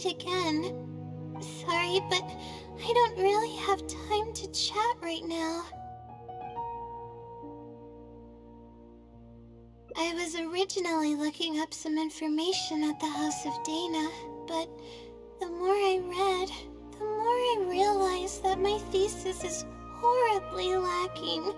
meet again. Sorry, but I don't really have time to chat right now. I was originally looking up some information at the House of Dana, but the more I read, the more I realized that my thesis is horribly lacking.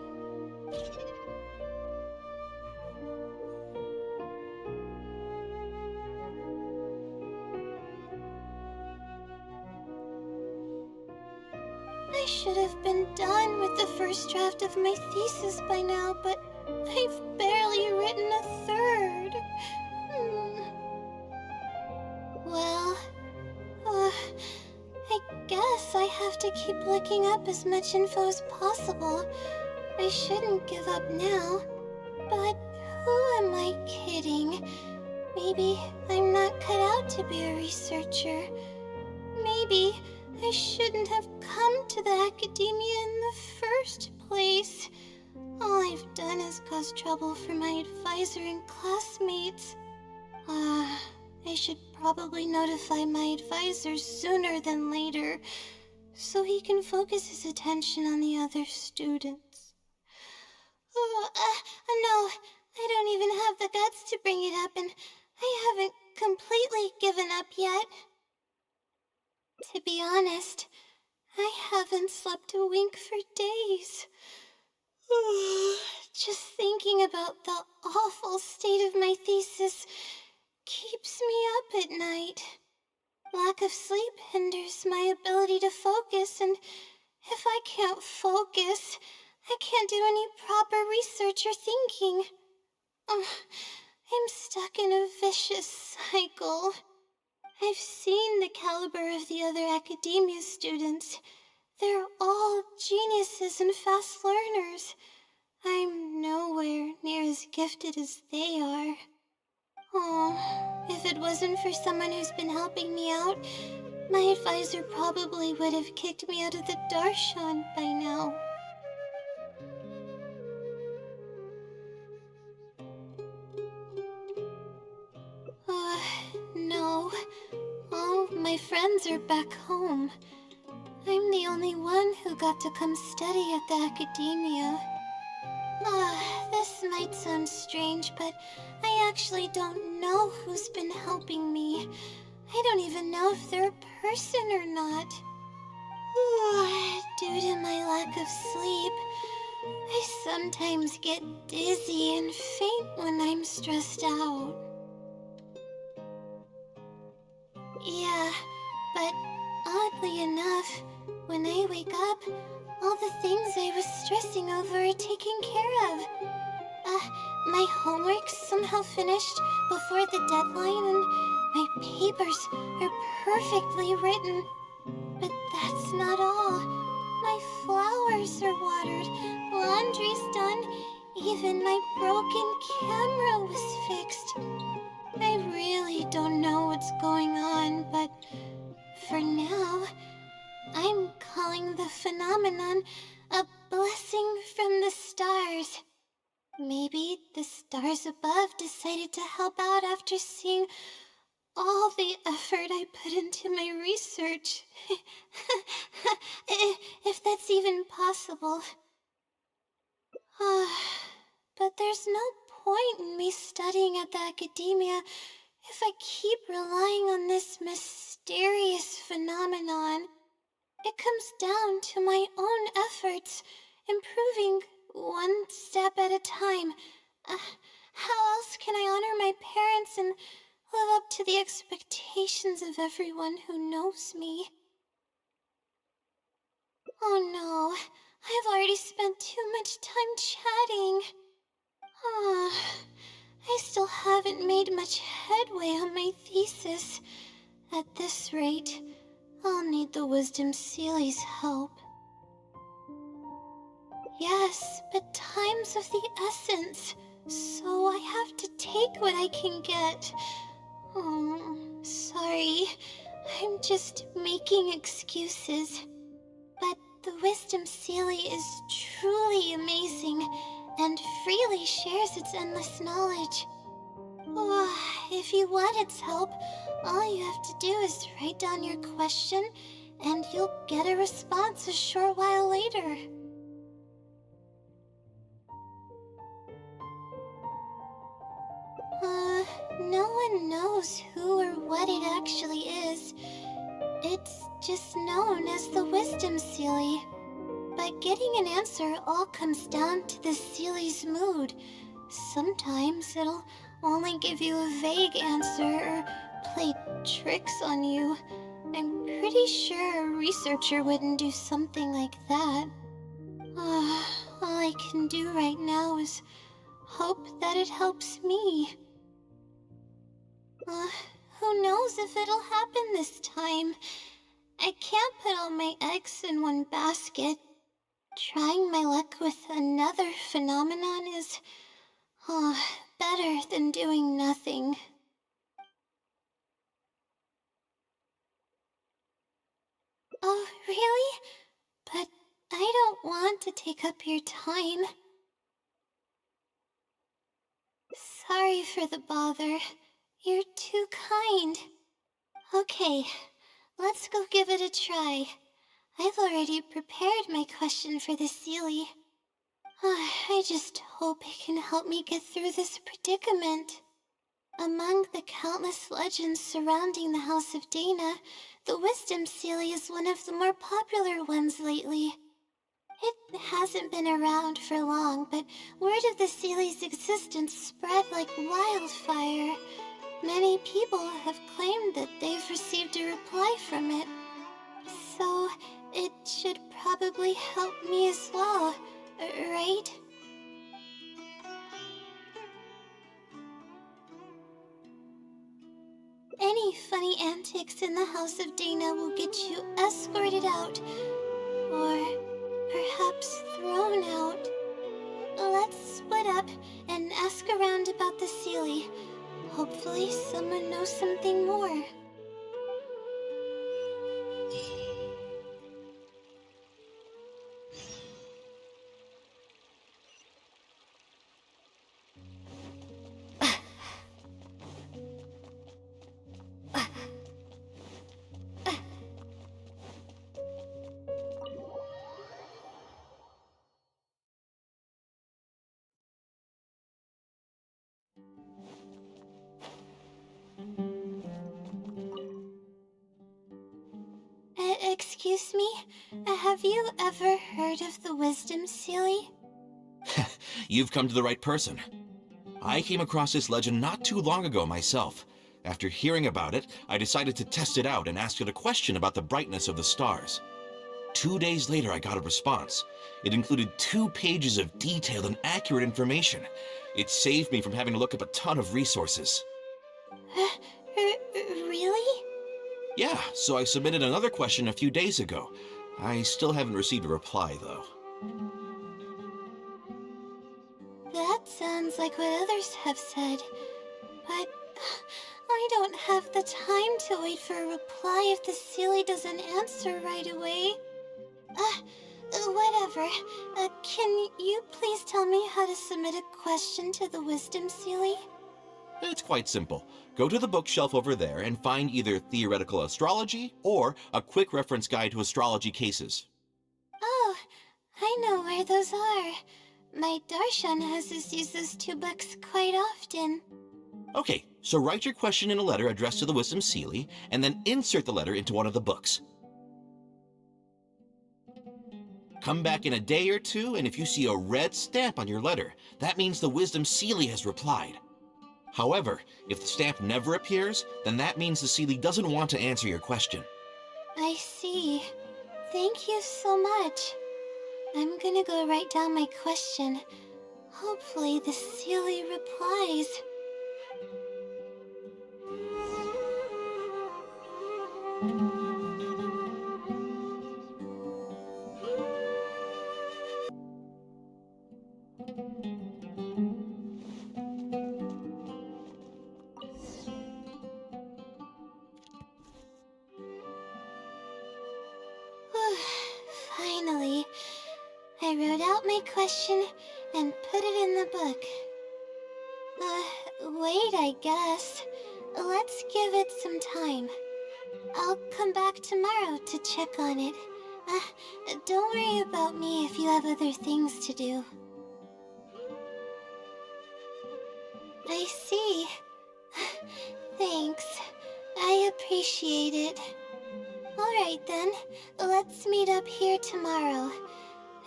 I should have been done with the first draft of my thesis by now, but I've barely written a third. Well, I guess I have to keep looking up as much info as possible. I shouldn't give up now. But who am I kidding? Maybe I'm not cut out to be a researcher. Maybe I shouldn't have come to the academia in the first place. All I've done is cause trouble for my advisor and classmates. I should probably notify my advisor sooner than later, so he can focus his attention on the other students. No, I don't even have the guts to bring it up, and I haven't completely given up yet. To be honest, I haven't slept a wink for days. Just thinking about the awful state of my thesis keeps me up at night. Lack of sleep hinders my ability to focus, and if I can't focus, I can't do any proper research or thinking. I'm stuck in a vicious cycle. I've seen the caliber of the other academia students. They're all geniuses and fast learners. I'm nowhere near as gifted as they are. Oh, if it wasn't for someone who's been helping me out, my advisor probably would have kicked me out of the Darshan by now. No. All my friends are back home. I'm the only one who got to come study at the academia. This might sound strange, but I actually don't know who's been helping me. I don't even know if they're a person or not. Due to my lack of sleep, I sometimes get dizzy and faint when I'm stressed out. Yeah, but oddly enough, when I wake up, all the things I was stressing over are taken care of. My homework's somehow finished before the deadline, and my papers are perfectly written. But that's not all. My flowers are watered, laundry's done, even my broken camera was fixed. I really don't know what's going on, but for now, I'm calling the phenomenon a blessing from the stars. Maybe the stars above decided to help out after seeing all the effort I put into my research. If that's even possible. But there's no point in me studying at the academia if I keep relying on this mysterious phenomenon. It comes down to my own efforts, improving one step at a time. How else can I honor my parents and live up to the expectations of everyone who knows me? Oh no, I've already spent too much time chatting. I still haven't made much headway on my thesis. At this rate, I'll need the Wisdom Seelie's help. Yes, but time's of the essence, so I have to take what I can get. Sorry, I'm just making excuses. But the Wisdom Seelie is truly amazing and freely shares its endless knowledge. if you want its help, all you have to do is write down your question, and you'll get a response a short while later. No one knows who or what it actually is. It's just known as the Wisdom Sealy. But getting an answer all comes down to the Sealy's mood. Sometimes it'll only give you a vague answer or play tricks on you. I'm pretty sure a researcher wouldn't do something like that. All I can do right now is hope that it helps me. Who knows if it'll happen this time? I can't put all my eggs in one basket. Trying my luck with another phenomenon is, better than doing nothing. Oh, really? But I don't want to take up your time. Sorry for the bother. You're too kind. Okay, let's go give it a try. I've already prepared my question for the Sealy. I just hope it can help me get through this predicament. Among the countless legends surrounding the House of Dana, the Wisdom Sealy is one of the more popular ones lately. It hasn't been around for long, but word of the Sealy's existence spread like wildfire. Many people have claimed that they've received a reply from it. So, it should probably help me as well, right? Any funny antics in the House of Dana will get you escorted out, or perhaps thrown out. Let's split up and ask around about the Sealy. Hopefully someone knows something more. Excuse me? Have you ever heard of the Wisdom Sealy? You've come to the right person. I came across this legend not too long ago myself. After hearing about it, I decided to test it out and asked it a question about the brightness of the stars. 2 days later, I got a response. It included 2 pages of detailed and accurate information. It saved me from having to look up a ton of resources. Really? Yeah, so I submitted another question a few days ago. I still haven't received a reply, though. That sounds like what others have said, but I don't have the time to wait for a reply if the Sealy doesn't answer right away. Whatever. Can you please tell me how to submit a question to the Wisdom Sealy? It's quite simple. Go to the bookshelf over there and find either Theoretical Astrology or a quick reference guide to astrology cases. Oh, I know where those are. My Darshan has us use those 2 books quite often. Okay, so write your question in a letter addressed to the Wisdom Sealy, and then insert the letter into one of the books. Come back in a day or 2, and if you see a red stamp on your letter, that means the Wisdom Sealy has replied. However, if the stamp never appears, then that means the Sealy doesn't want to answer your question. I see. Thank you so much. I'm gonna go write down my question. Hopefully the Sealy replies. Finally, I wrote out my question and put it in the book. Wait, I guess. let's give it some time. I'll come back tomorrow to check on it. Don't worry about me if you have other things to do. I see. Thanks. I appreciate it. Alright then, let's meet up here tomorrow.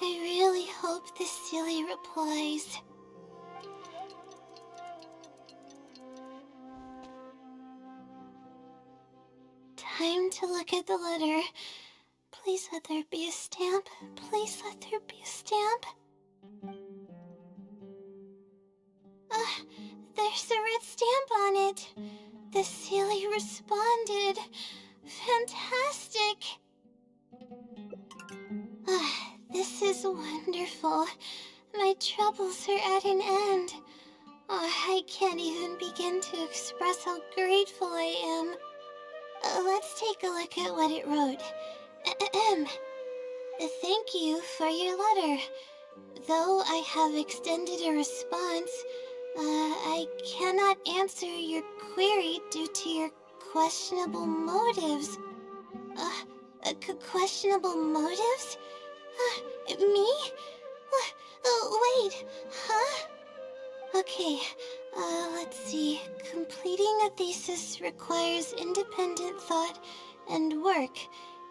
I really hope the silly replies. Time to look at the letter. Please let there be a stamp. Please let there be a stamp. There's a red stamp on it. The silly responded. Fantastic. This is wonderful. My troubles are at an end. I can't even begin to express how grateful I am. Let's take a look at what it wrote. Thank you for your letter. Though I have extended a response, I cannot answer your query due to your questionable motives. Questionable motives? Me? Wait, huh? Okay, let's see. Completing a thesis requires independent thought and work.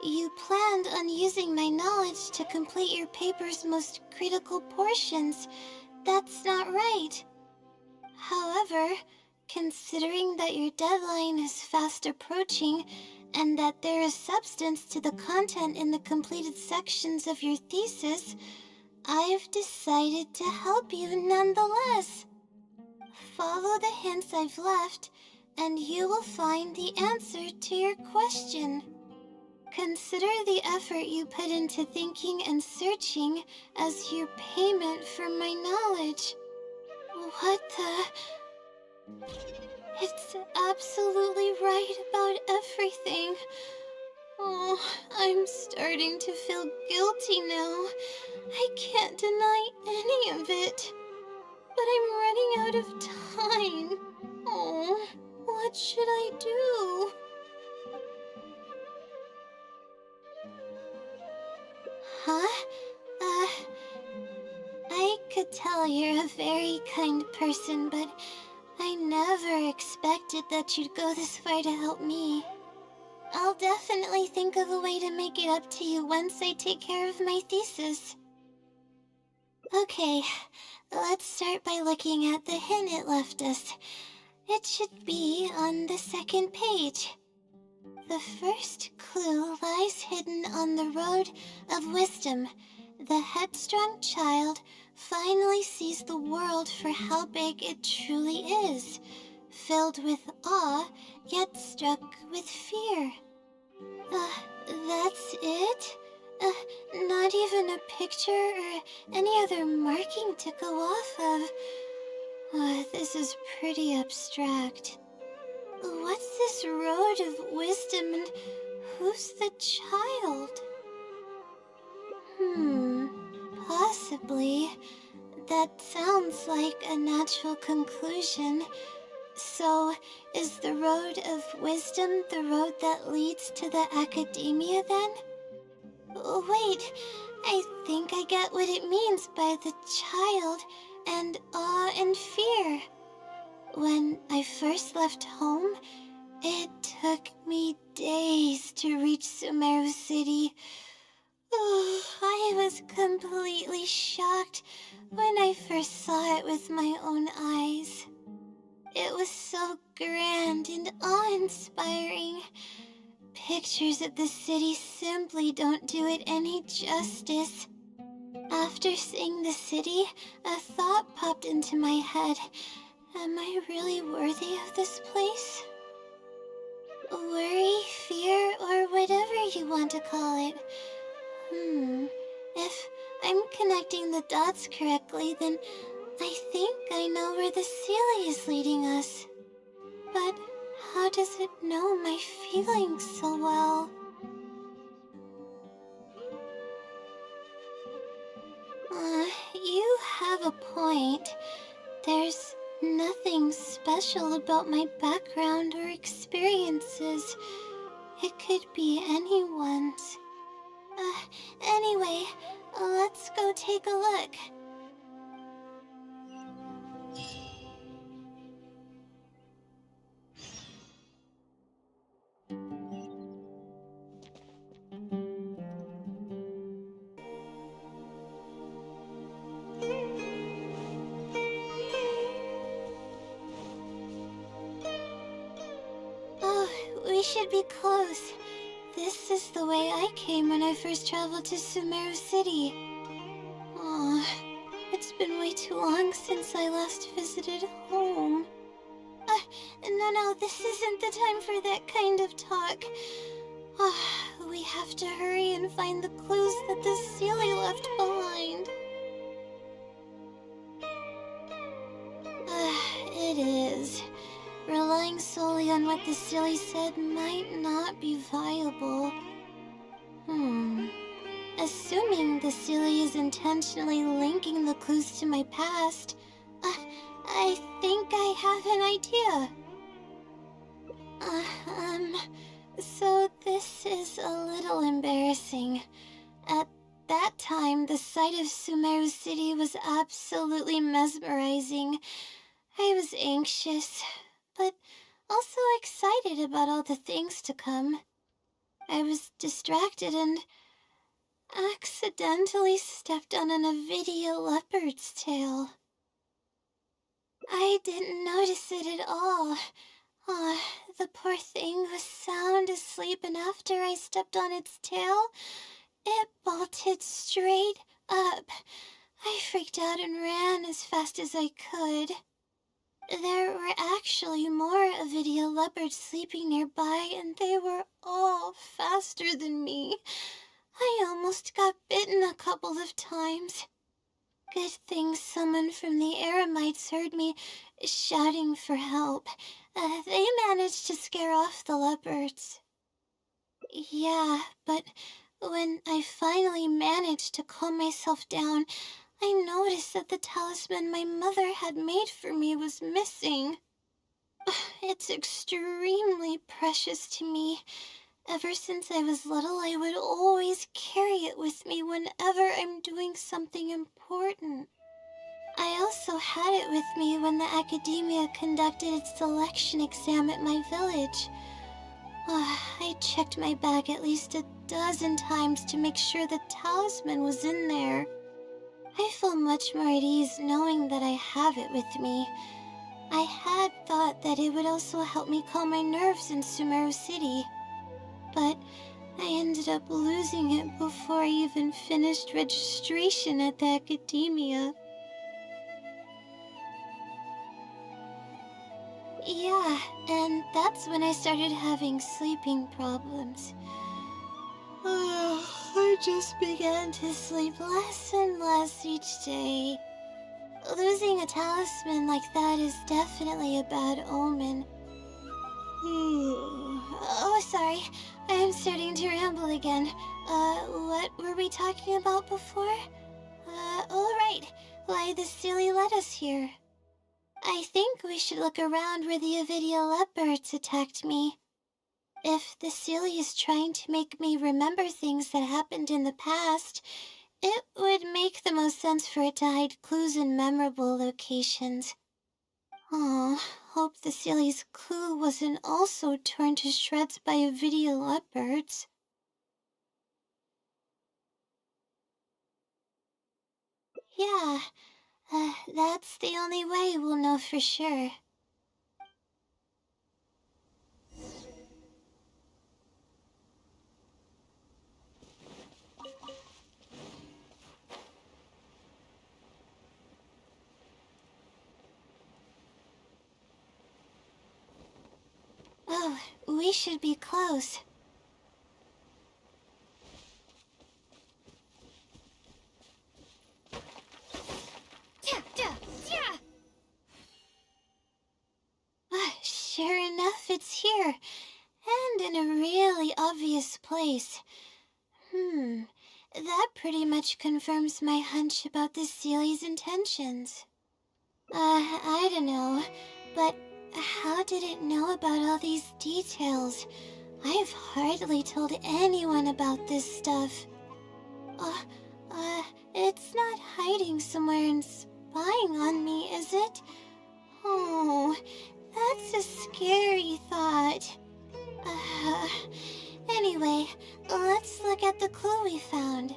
You planned on using my knowledge to complete your paper's most critical portions. That's not right. However, considering that your deadline is fast approaching, and that there is substance to the content in the completed sections of your thesis, I've decided to help you nonetheless. Follow the hints I've left, and you will find the answer to your question. Consider the effort you put into thinking and searching as your payment for my knowledge. What the... It's absolutely right about everything. Oh, I'm starting to feel guilty now. I can't deny any of it. But I'm running out of time. Oh, what should I do? Huh? I could tell you're a very kind person, but I never expected that you'd go this far to help me. I'll definitely think of a way to make it up to you once I take care of my thesis. Okay, let's start by looking at the hint it left us. It should be on the second page. The first clue lies hidden on the road of wisdom. The headstrong child finally sees the world for how big it truly is, filled with awe, yet struck with fear. That's it? Not even a picture or any other marking to go off of. This is pretty abstract. What's this road of wisdom and who's the child? Possibly. That sounds like a natural conclusion. So, is the road of wisdom the road that leads to the academia then? Wait, I think I get what it means by the child and awe and fear. When I first left home, it took me days to reach Sumeru City. Oh, I was completely shocked when I first saw it with my own eyes. It was so grand and awe-inspiring. Pictures of the city simply don't do it any justice. After seeing the city, a thought popped into my head. Am I really worthy of this place? Worry, fear, or whatever you want to call it. If I'm connecting the dots correctly, then I think I know where the Sealy is leading us. But how does it know my feelings so well? You have a point. There's nothing special about my background background or experiences. It could be anyone's. Anyway, let's go take a look. Oh, we should be close. This is the way I came when I first traveled to Sumeru City. Aw, it's been way too long since I last visited home. No, this isn't the time for that kind of talk. We have to hurry and find the clues that the Sealy left behind. It is. Relying solely on what the Sealy said might not be viable. Assuming the Sealy is intentionally linking the clues to my past, I think I have an idea. So this is a little embarrassing. At that time, the sight of Sumeru City was absolutely mesmerizing. I was anxious, but also excited about all the things to come. I was distracted and accidentally stepped on an Avidia leopard's tail. I didn't notice it at all. The poor thing was sound asleep, and after I stepped on its tail, it bolted straight up. I freaked out and ran as fast as I could. There were actually more Avidia leopards sleeping nearby, and they were all faster than me. I almost got bitten a couple of times. Good thing someone from the Eremites heard me shouting for help. They managed to scare off the leopards. Yeah, but when I finally managed to calm myself down, I noticed that the talisman my mother had made for me was missing. It's extremely precious to me. Ever since I was little, I would always carry it with me whenever I'm doing something important. I also had it with me when the academia conducted its selection exam at my village. I checked my bag at least a dozen times to make sure the talisman was in there. I feel much more at ease knowing that I have it with me. I had thought that it would also help me calm my nerves in Sumeru City, but I ended up losing it before I even finished registration at the academia. Yeah, and that's when I started having sleeping problems. I just began to sleep less and less each day. Losing a talisman like that is definitely a bad omen. Oh, sorry. I'm starting to ramble again. What were we talking about before? Right. Why the Sealy led us here. I think we should look around where the Avidia leopards attacked me. If the Sealy is trying to make me remember things that happened in the past, it would make the most sense for it to hide clues in memorable locations. Hope the Sealy's clue wasn't also torn to shreds by Avidia leopards. Yeah, that's the only way we'll know for sure. Oh, we should be close. Sure enough, it's here. And in a really obvious place. That pretty much confirms my hunch about the Sealy's intentions. I don't know, but how did it know about all these details? I've hardly told anyone about this stuff. Uh, it's not hiding somewhere and spying on me, is it? Oh, that's a scary thought. Uh, anyway, let's look at the clue we found.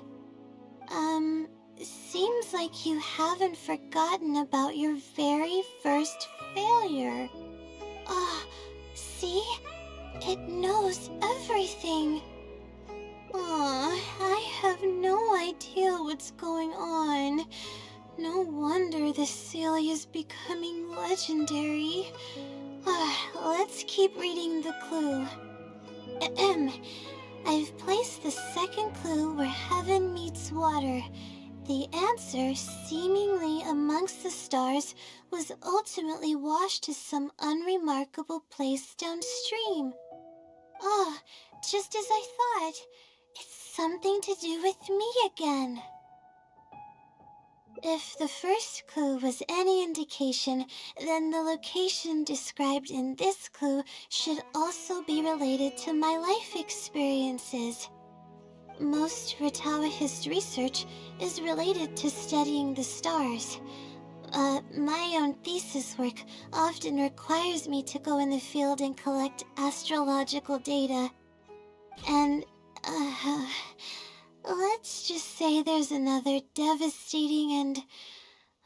Seems like you haven't forgotten about your very first failure. Ah, see? It knows everything. I have no idea what's going on. No wonder this Celia is becoming legendary. Let's keep reading the clue. Ahem. I've placed the second clue where heaven meets water. The answer, seemingly amongst the stars, was ultimately washed to some unremarkable place downstream. Just as I thought. It's something to do with me again. If the first clue was any indication, then the location described in this clue should also be related to my life experiences. Most Ratawahist research is related to studying the stars. My own thesis work often requires me to go in the field and collect astrological data. And, let's just say there's another devastating and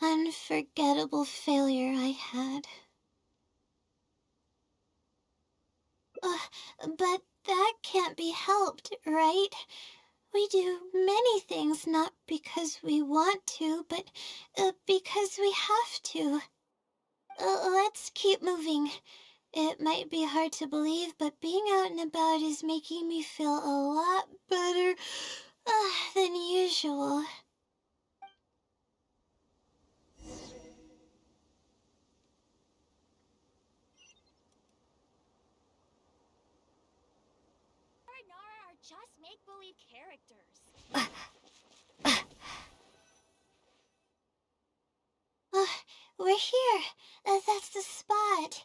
unforgettable failure I had. But that can't be helped, right? We do many things not because we want to, but because we have to. Let's keep moving. It might be hard to believe, but being out and about is making me feel a lot better than usual. Nara are just make-believe characters. We're here. That's the spot.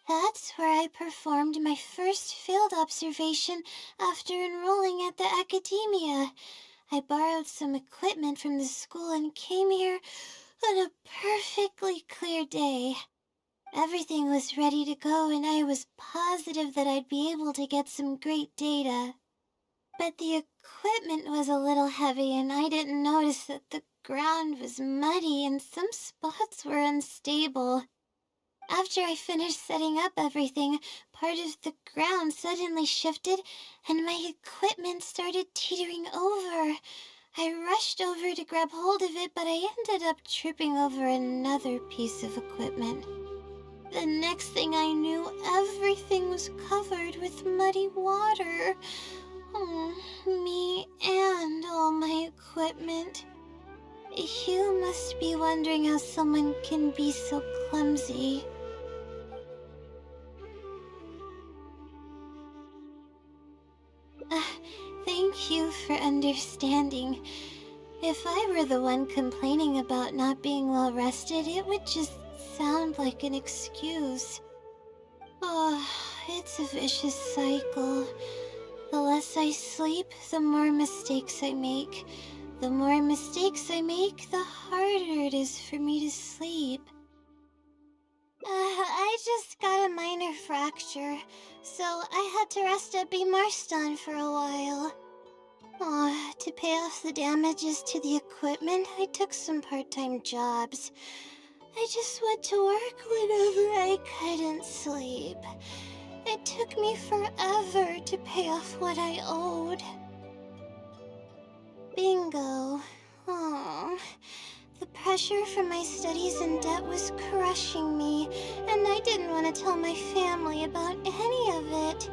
That's where I performed my first field observation after enrolling at the academia. I borrowed some equipment from the school and came here on a perfectly clear day. Everything was ready to go and I was positive that I'd be able to get some great data. But the equipment was a little heavy and I didn't notice that the ground was muddy and some spots were unstable. After I finished setting up everything, part of the ground suddenly shifted and my equipment started teetering over. I rushed over to grab hold of it, but I ended up tripping over another piece of equipment. The next thing I knew, everything was covered with muddy water. Me and all my equipment. You must be wondering how someone can be so clumsy. Thank you for understanding. If I were the one complaining about not being well rested, it would just sound like an excuse. It's a vicious cycle. The less I sleep, the more mistakes I make. The more mistakes I make, the harder it is for me to sleep. I just got a minor fracture, so I had to rest at B. Marston for a while. To pay off the damages to the equipment, I took some part-time jobs. I just went to work whenever I couldn't sleep. It took me forever to pay off what I owed. Bingo. The pressure from my studies and debt was crushing me, and I didn't want to tell my family about any of it.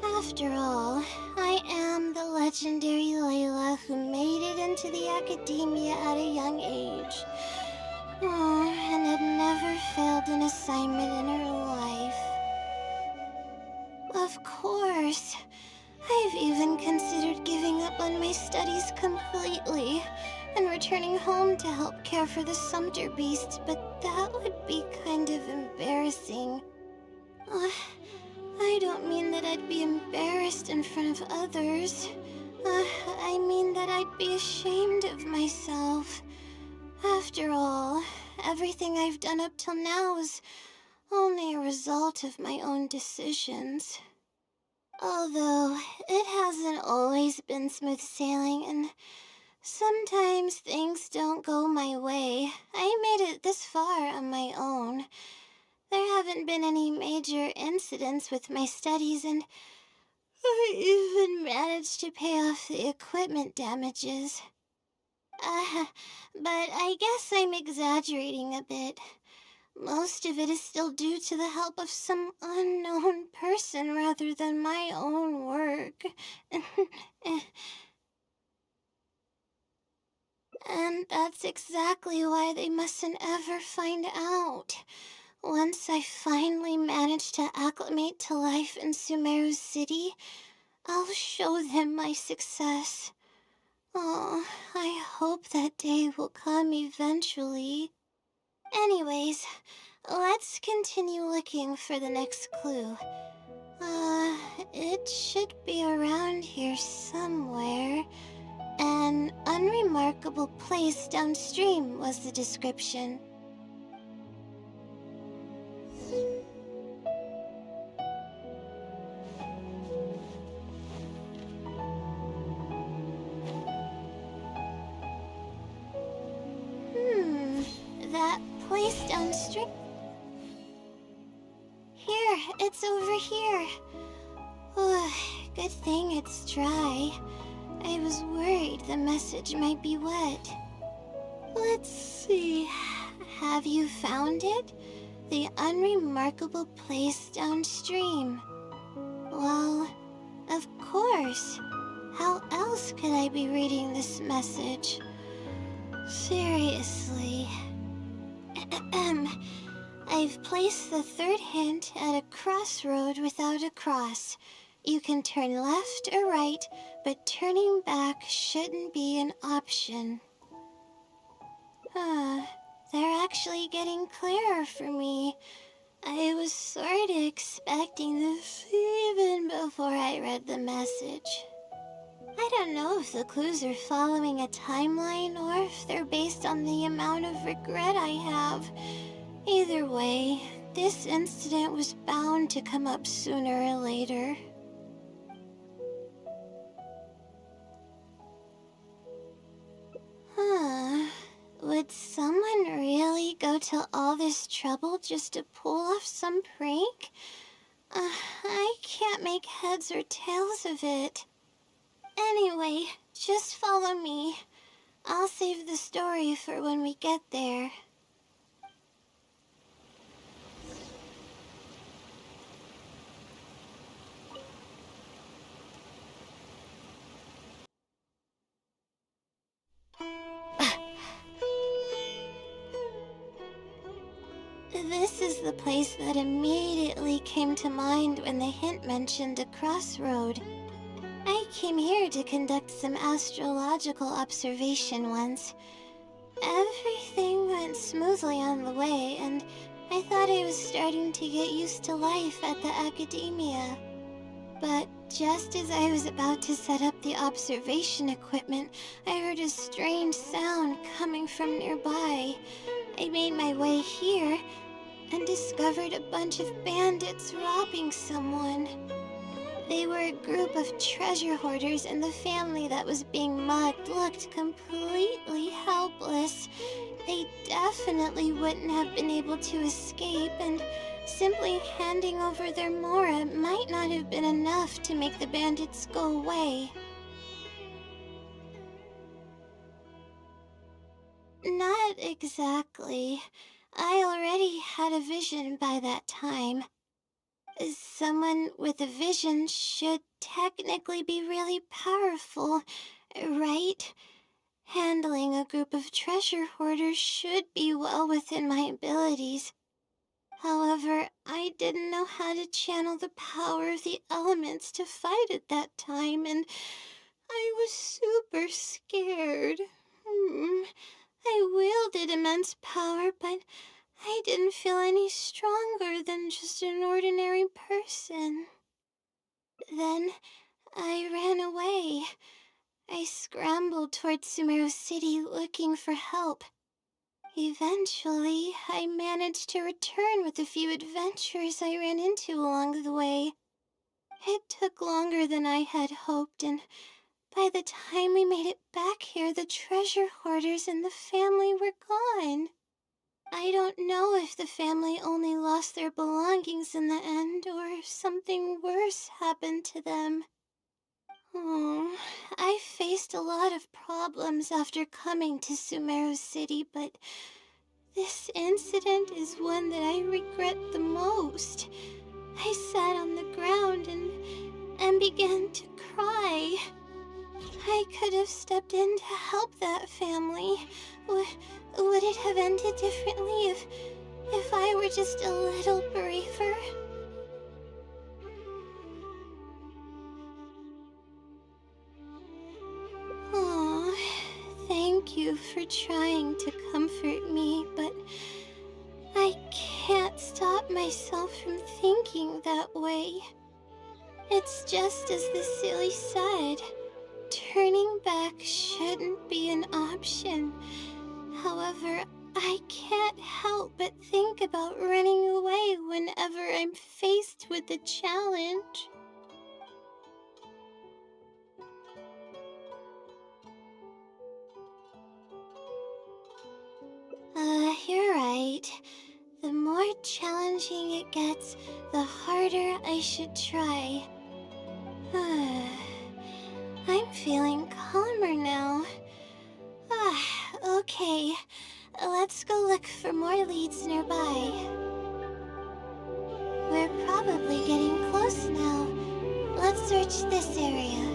After all, I am the legendary Layla who made it into the academia at a young age. And had never failed an assignment in her life. Of course. I've even considered giving up on my studies completely. and returning home to help care for the sumpter beast, but that would be kind of embarrassing. I don't mean that I'd be embarrassed in front of others. I mean that I'd be ashamed of myself. After all, everything I've done up till now is only a result of my own decisions. Although, it hasn't always been smooth sailing, and sometimes things don't go my way. I made it this far on my own. There haven't been any major incidents with my studies, and I even managed to pay off the equipment damages. But I guess I'm exaggerating a bit. Most of it is still due to the help of some unknown person rather than my own work. And that's exactly why they mustn't ever find out. Once I finally manage to acclimate to life in Sumeru City, I'll show them my success. Oh, I hope that day will come eventually. Anyways, let's continue looking for the next clue. It should be around here somewhere. An unremarkable place downstream was the description. That place downstream. Here, it's over here. Good thing it's dry. I was worried the message might be wet. Let's see. Have you found it? The unremarkable place downstream. Well, of course. How else could I be reading this message? Seriously. I've placed the third hint at a crossroad without a cross. You can turn left or right, but turning back shouldn't be an option. They're actually getting clearer for me. I was sort of expecting this even before I read the message. I don't know if the clues are following a timeline or if they're based on the amount of regret I have. Either way, this incident was bound to come up sooner or later. Would someone really go to all this trouble just to pull off some prank? I can't make heads or tails of it. Anyway, just follow me. I'll save the story for when we get there. This is the place that immediately came to mind when the hint mentioned a crossroad. I came here to conduct some astrological observation once. Everything went smoothly on the way, and I thought I was starting to get used to life at the academia. But just as I was about to set up the observation equipment, I heard a strange sound coming from nearby. I made my way here and discovered a bunch of bandits robbing someone. They were a group of treasure hoarders, and the family that was being mugged looked completely helpless. They definitely wouldn't have been able to escape, and simply handing over their Mora might not have been enough to make the bandits go away. Not exactly. I already had a vision by that time. Someone with a vision should technically be really powerful, right? Handling a group of treasure hoarders should be well within my abilities. However, I didn't know how to channel the power of the elements to fight at that time, and I was super scared. I wielded immense power, but I didn't feel any stronger than just an ordinary person. Then I ran away. I scrambled towards Sumeru City looking for help. Eventually, I managed to return with a few adventures I ran into along the way. It took longer than I had hoped, and by the time we made it back here, the treasure hoarders and the family were gone. I don't know if the family only lost their belongings in the end, or if something worse happened to them. Oh, I faced a lot of problems after coming to Sumeru City, but this incident is one that I regret the most. I sat on the ground and began to cry. I could have stepped in to help that family. Would it have ended differently if I were just a little braver? Oh, thank you for trying to comfort me, but I can't stop myself from thinking that way. It's just as the silly said. Turning back shouldn't be an option. However, I can't help but think about running away whenever I'm faced with a challenge. You're right. The more challenging it gets, the harder I should try. I'm feeling calmer now. Okay. Let's go look for more leads nearby. We're probably getting close now. Let's search this area.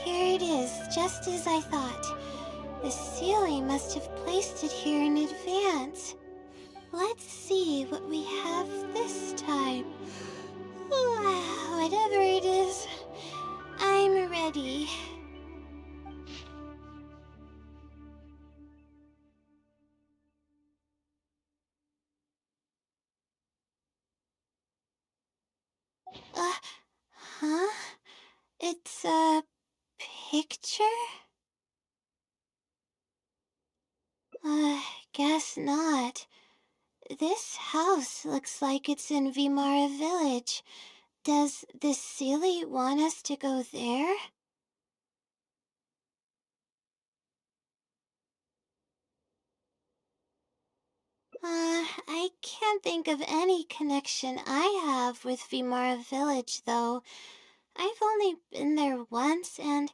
Here it is, just as I thought. The Sealy must have placed it here in advance. Let's see what we have this time. Whatever it is, I'm ready. Huh? It's a picture? Guess not. This house looks like it's in Vimara Village. Does the Sealy want us to go there? I can't think of any connection I have with Vimara Village, though. I've only been there once, and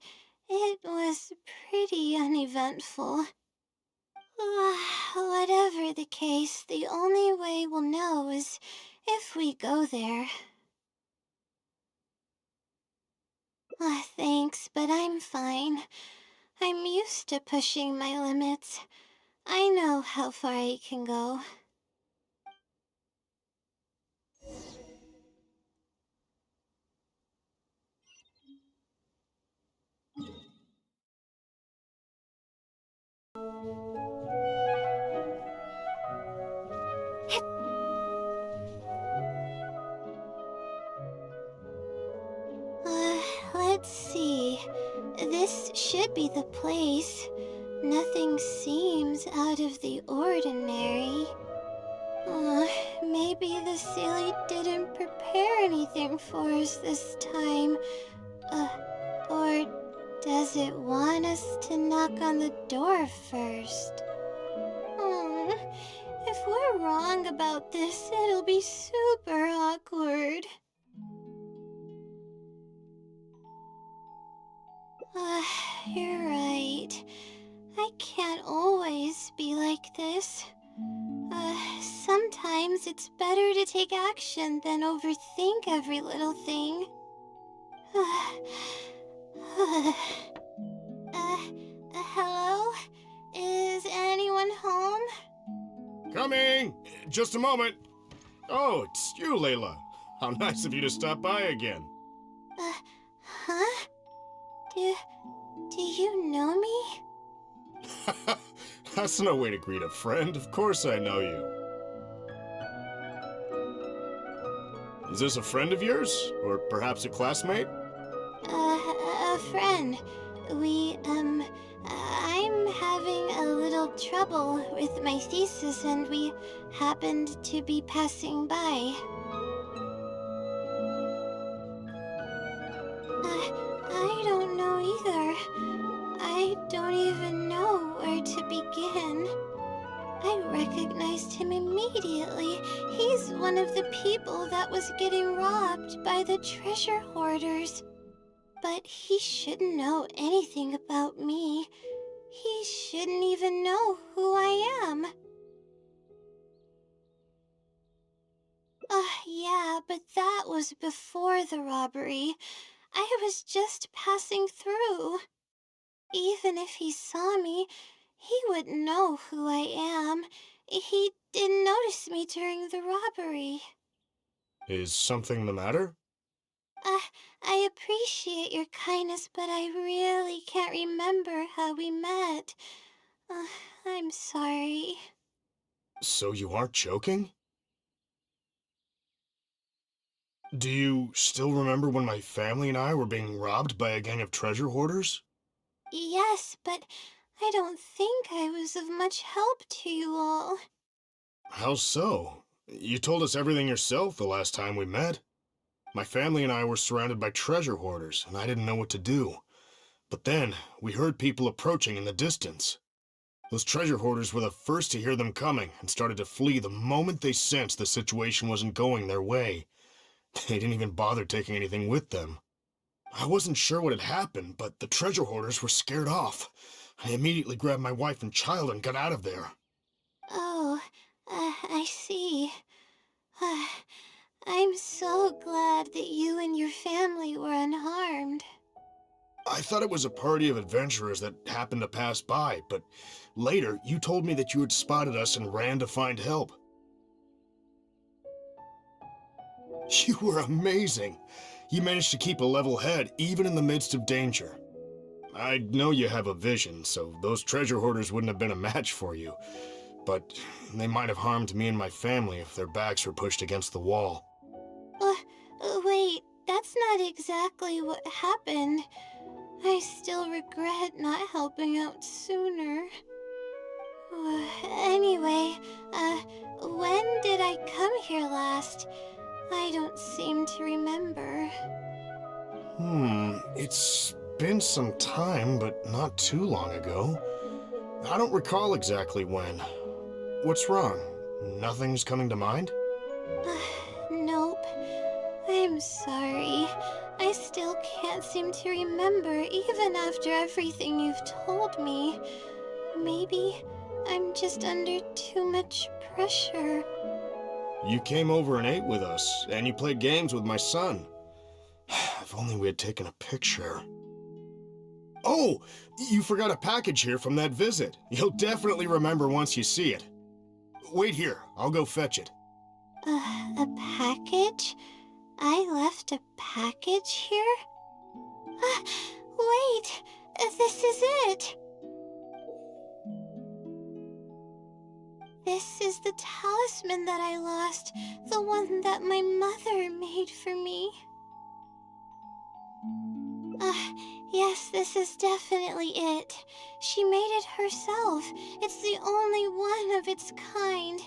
it was pretty uneventful. Whatever the case, the only way we'll know is if we go there. Thanks, but I'm fine. I'm used to pushing my limits. I know how far I can go. Let's see. This should be the place. Nothing seems out of the ordinary. Maybe the Sealy didn't prepare anything for us this time. Or does it want us to knock on the door first? If we're wrong about this, it'll be super awkward. You're right. I can't always be like this. Sometimes it's better to take action than overthink every little thing. Hello? Is anyone home? Coming! Just a moment. Oh, it's you, Layla. How nice of you to stop by again. Huh? Do you know me? That's no way to greet a friend. Of course I know you. Is this a friend of yours? Or perhaps a classmate? A friend. I'm having a little trouble with my thesis and we happened to be passing by. I don't know either. I don't even know where to begin. I recognized him immediately. He's one of the people that was getting robbed by the treasure hoarders. But he shouldn't know anything about me. He shouldn't even know who I am. Yeah, but that was before the robbery. I was just passing through. Even if he saw me, he wouldn't know who I am. He didn't notice me during the robbery. Is something the matter? I appreciate your kindness, but I really can't remember how we met. I'm sorry. So you aren't joking? Do you still remember when my family and I were being robbed by a gang of treasure hoarders? Yes, but I don't think I was of much help to you all. How so? You told us everything yourself the last time we met. My family and I were surrounded by treasure hoarders, and I didn't know what to do. But then, we heard people approaching in the distance. Those treasure hoarders were the first to hear them coming, and started to flee the moment they sensed the situation wasn't going their way. They didn't even bother taking anything with them. I wasn't sure what had happened, but the treasure hoarders were scared off. I immediately grabbed my wife and child and got out of there. Oh, I see. I'm so glad that you and your family were unharmed. I thought it was a party of adventurers that happened to pass by, but later you told me that you had spotted us and ran to find help. You were amazing. You managed to keep a level head even in the midst of danger. I know you have a vision, so those treasure hoarders wouldn't have been a match for you. But they might have harmed me and my family if their backs were pushed against the wall. Wait, that's not exactly what happened. I still regret not helping out sooner. Anyway, when did I come here last? I don't seem to remember. It's been some time, but not too long ago. I don't recall exactly when. What's wrong? Nothing's coming to mind? Nope. I'm sorry. I still can't seem to remember even after everything you've told me. Maybe I'm just under too much pressure. You came over and ate with us, and you played games with my son. If only we had taken a picture. Oh! You forgot a package here from that visit. You'll definitely remember once you see it. Wait here, I'll go fetch it. A package? I left a package here? Wait! This is it! This is the talisman that I lost, the one that my mother made for me. Yes, this is definitely it. She made it herself. It's the only one of its kind.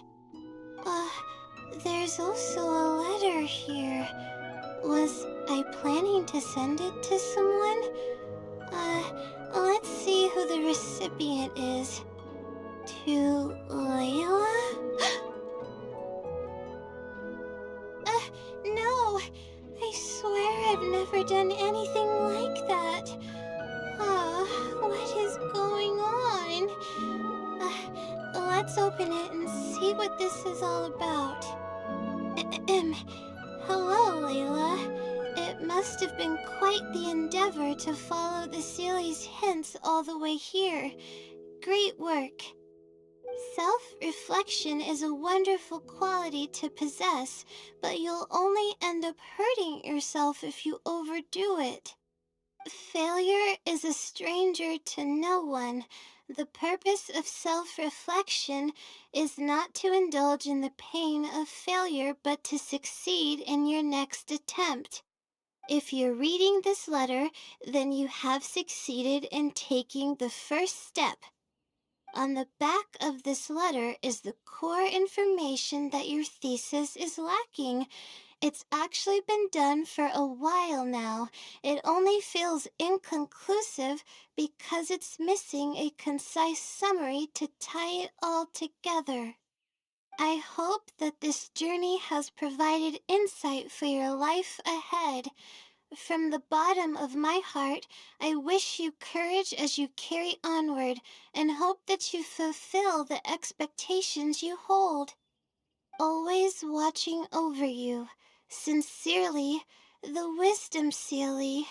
There's also a letter here. Was I planning to send it to someone? Let's see who the recipient is. To Layla? No! I swear I've never done anything like that. What is going on? Let's open it and see what this is all about. Hello, Layla. It must have been quite the endeavor to follow the Sealy's hints all the way here. Great work. Self-reflection is a wonderful quality to possess, but you'll only end up hurting yourself if you overdo it. Failure is a stranger to no one. The purpose of self-reflection is not to indulge in the pain of failure, but to succeed in your next attempt. If you're reading this letter, then you have succeeded in taking the first step. On the back of this letter is the core information that your thesis is lacking. It's actually been done for a while now. It only feels inconclusive because it's missing a concise summary to tie it all together. I hope that this journey has provided insight for your life ahead. From the bottom of my heart, I wish you courage as you carry onward and hope that you fulfill the expectations you hold. Always watching over you. Sincerely, the Wisdom Sealy.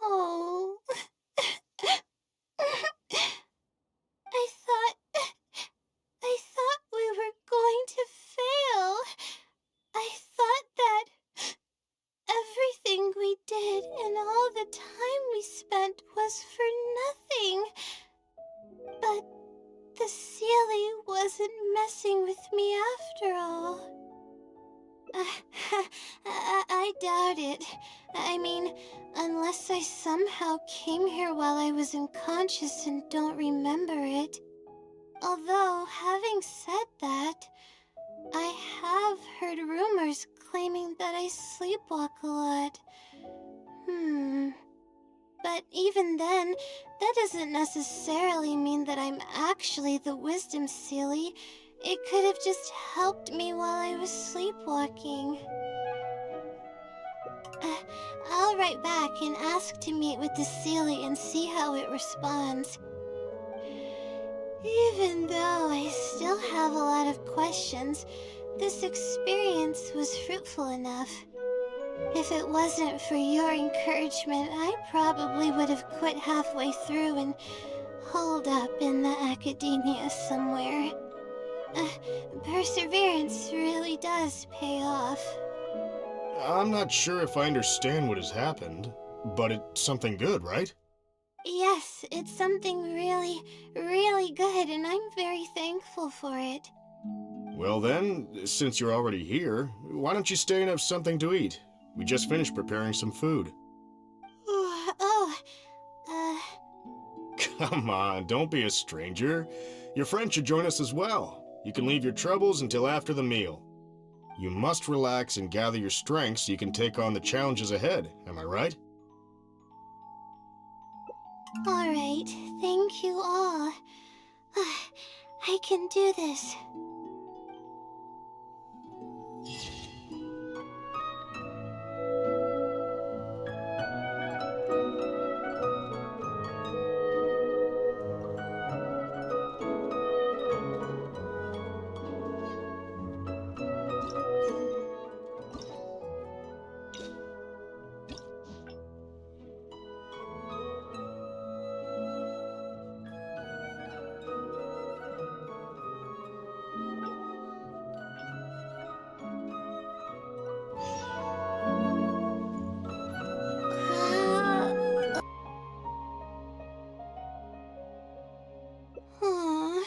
Oh. I thought we were going to fail. I thought that everything we did and all the time we spent was for nothing. But the Sealy wasn't messing with me after all. I doubt it. I mean, unless I somehow came here while I was unconscious and don't remember it. Although, having said that, I have heard rumors claiming that I sleepwalk a lot. But even then, that doesn't necessarily mean that I'm actually the Wisdom Sealy. It could have just helped me while I was sleepwalking. I'll write back and ask to meet with the Sealy and see how it responds. Even though I still have a lot of questions, this experience was fruitful enough. If it wasn't for your encouragement, I probably would have quit halfway through and holed up in the academia somewhere. Perseverance really does pay off. I'm not sure if I understand what has happened, but it's something good, right? Yes, it's something really, really good, and I'm very thankful for it. Well then, since you're already here, why don't you stay and have something to eat? We just finished preparing some food. Come on, don't be a stranger. Your friend should join us as well. You can leave your troubles until after the meal. You must relax and gather your strength so you can take on the challenges ahead, am I right? Alright, thank you all. I can do this. Aw,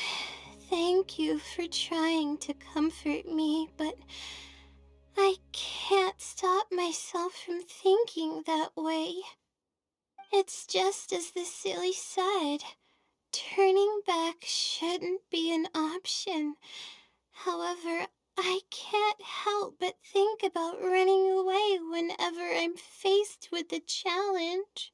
thank you for trying to comfort me, but I can't stop myself from thinking that way. It's just as the Silly said. Turning back shouldn't be an option. However, I can't help but think about running away whenever I'm faced with a challenge.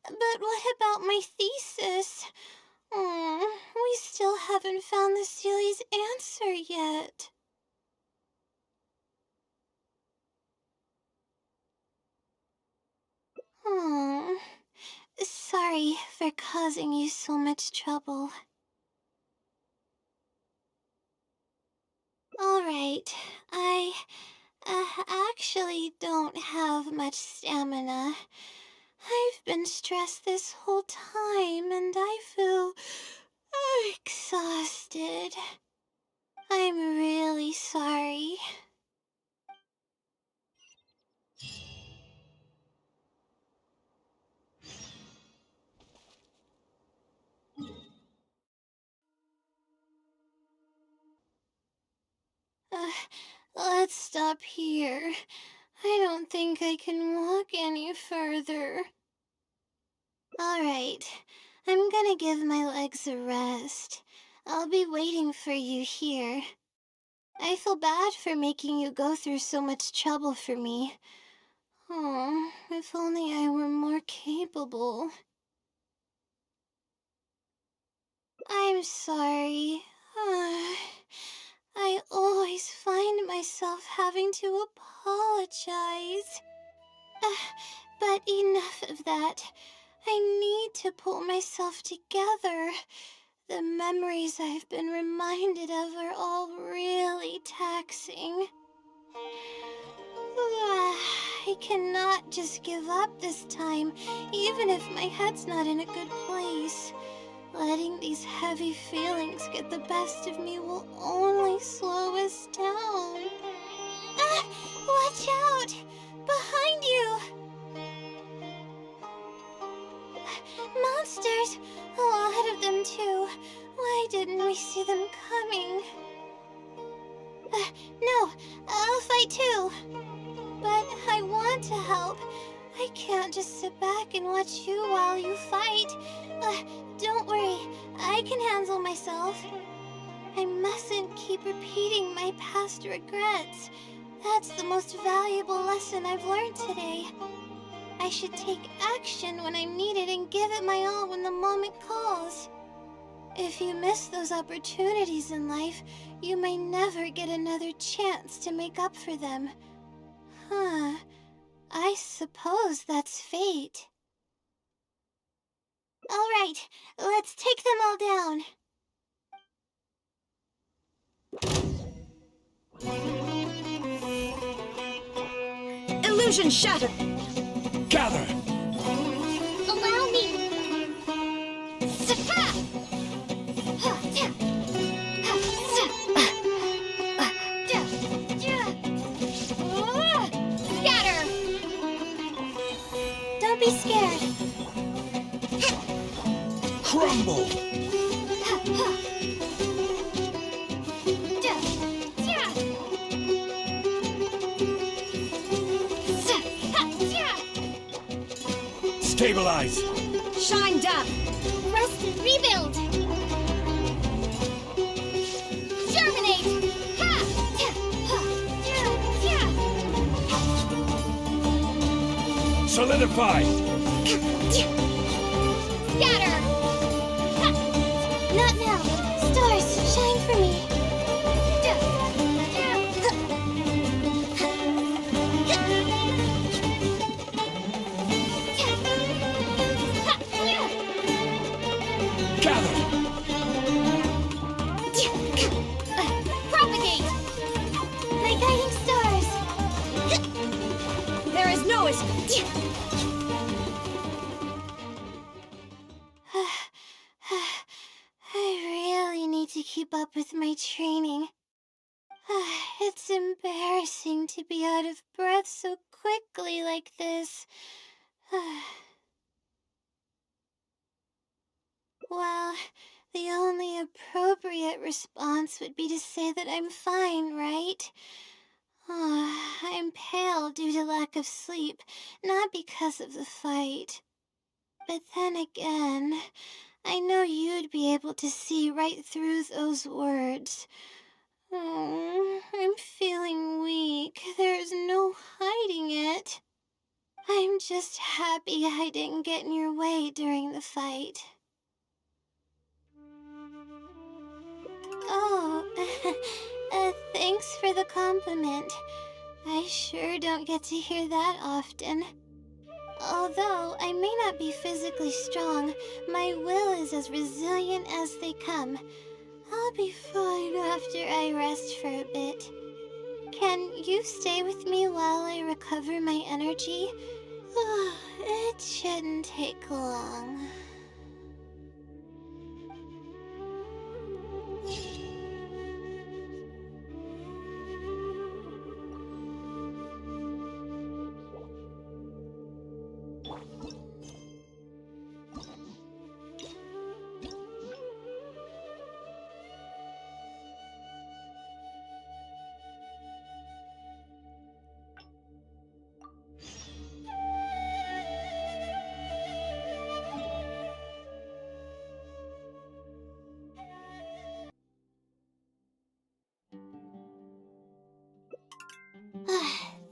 But what about my thesis? We still haven't found the Sealy's answer yet. Oh, sorry for causing you so much trouble. actually don't have much stamina. I've been stressed this whole time and I feel exhausted. I'm really sorry. Uh, let's stop here. I don't think I can walk any further. Alright, I'm gonna give my legs a rest. I'll be waiting for you here. I feel bad for making you go through so much trouble for me. Oh, if only I were more capable. I'm sorry. I always find myself having to apologize. But enough of that. I need to pull myself together. The memories I've been reminded of are all really taxing. I cannot just give up this time, even if my head's not in a good place. Letting these heavy feelings get the best of me will only slow us down. Watch out! Behind you! Monsters! A lot of them too. Why didn't we see them coming? No, I'll fight too. But I want to help. I can't just sit back and watch you while you fight. Don't worry, I can handle myself. I mustn't keep repeating my past regrets. That's the most valuable lesson I've learned today. I should take action when I'm needed and give it my all when the moment calls. If you miss those opportunities in life, you may never get another chance to make up for them. Huh. I suppose that's fate. All right, let's take them all down. Illusion shattered! Gather! Allow me! Scatter! Don't be scared. Crumble! Stabilize! Shine down! Rest and rebuild! Germinate! Solidify! Scatter! Not now. Stars, shine for me. Gather! Propagate! My guiding stars. There is no escape! I really need to keep up with my training. It's embarrassing to be out of breath so quickly like this. Well, the only appropriate response would be to say that I'm fine, right? I'm pale due to lack of sleep, not because of the fight. But then again, I know you'd be able to see right through those words. I'm feeling weak. There's no hiding it. I'm just happy I didn't get in your way during the fight. Oh, thanks for the compliment. I sure don't get to hear that often. Although I may not be physically strong, my will is as resilient as they come. I'll be fine after I rest for a bit. Can you stay with me while I recover my energy? It shouldn't take long.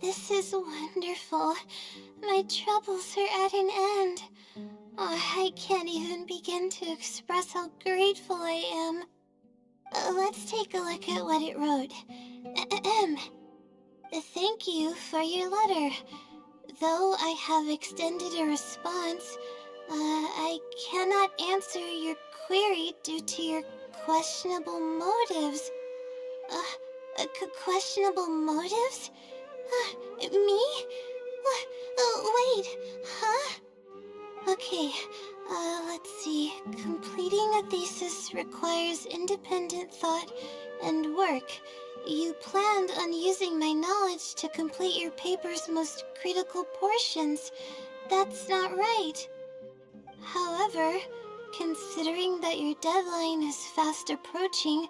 This is wonderful. My troubles are at an end. I can't even begin to express how grateful I am. Let's take a look at what it wrote. Ahem. Thank you for your letter. Though I have extended a response, I cannot answer your query due to your questionable motives. Questionable motives? Me? Wait, huh? Okay, let's see. Completing a thesis requires independent thought and work. You planned on using my knowledge to complete your paper's most critical portions. That's not right. However, considering that your deadline is fast approaching,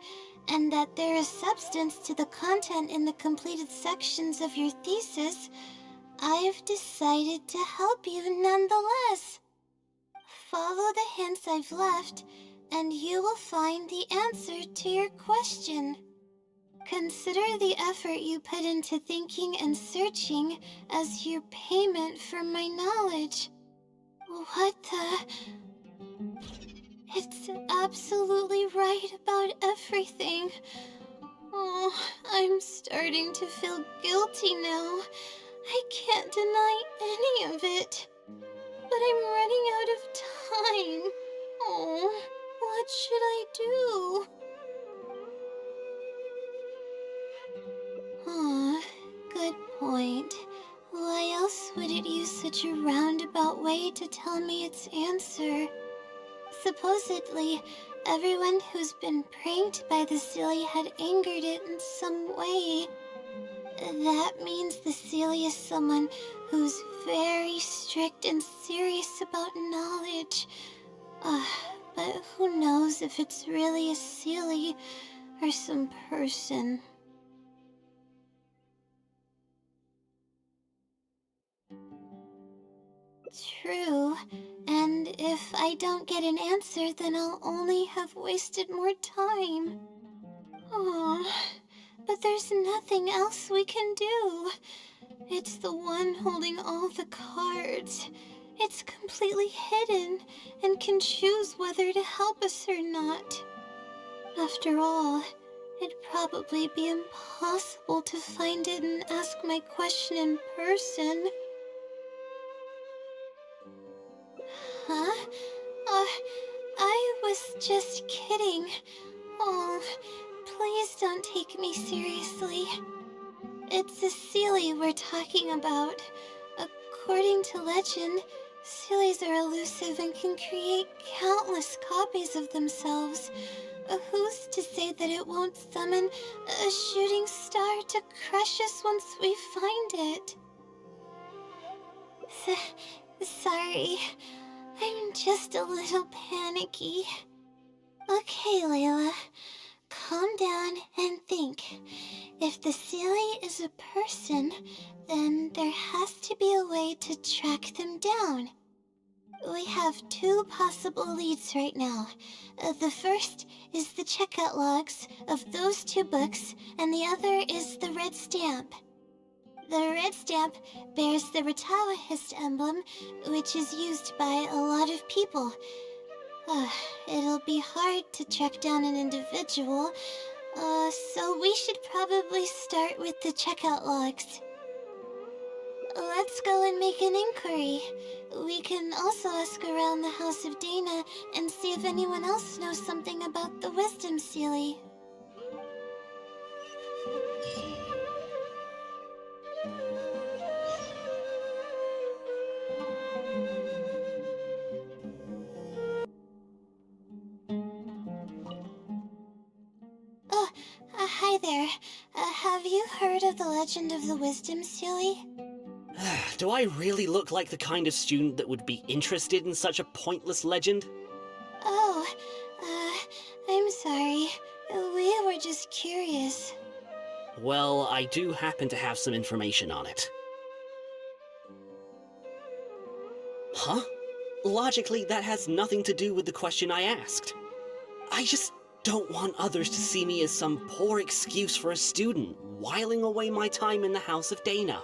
and that there is substance to the content in the completed sections of your thesis, I've decided to help you nonetheless. Follow the hints I've left, and you will find the answer to your question. Consider the effort you put into thinking and searching as your payment for my knowledge. What the... It's absolutely right about everything. Oh, I'm starting to feel guilty now. I can't deny any of it. But I'm running out of time. Oh, what should I do? Good point. Why else would it use such a roundabout way to tell me its answer? Supposedly, everyone who's been pranked by the Sealy had angered it in some way. That means the Sealy is someone who's very strict and serious about knowledge. But who knows if it's really a Sealy or some person. True, and if I don't get an answer, then I'll only have wasted more time. Oh, but there's nothing else we can do. It's the one holding all the cards. It's completely hidden and can choose whether to help us or not. After all, it'd probably be impossible to find it and ask my question in person. Huh? I was just kidding. Oh, please don't take me seriously. It's a Sealy we're talking about. According to legend, Sealies are elusive and can create countless copies of themselves. Who's to say that it won't summon a shooting star to crush us once we find it? Sorry. I'm just a little panicky. Okay, Layla. Calm down and think. If the Sealy is a person, then there has to be a way to track them down. We have two possible leads right now. The first is the checkout logs of those two books, and the other is the red stamp. The red stamp bears the Retawahist emblem, which is used by a lot of people. It'll be hard to track down an individual, so we should probably start with the checkout logs. Let's go and make an inquiry. We can also ask around the House of Dana and see if anyone else knows something about the Wisdom Sealy. Oh, hi there. Have you heard of the legend of the Wisdom Silly? Do I really look like the kind of student that would be interested in such a pointless legend? Oh, I'm sorry. We were just curious. Well, I do happen to have some information on it. Huh? Logically, that has nothing to do with the question I asked. I just don't want others to see me as some poor excuse for a student whiling away my time in the House of Dana.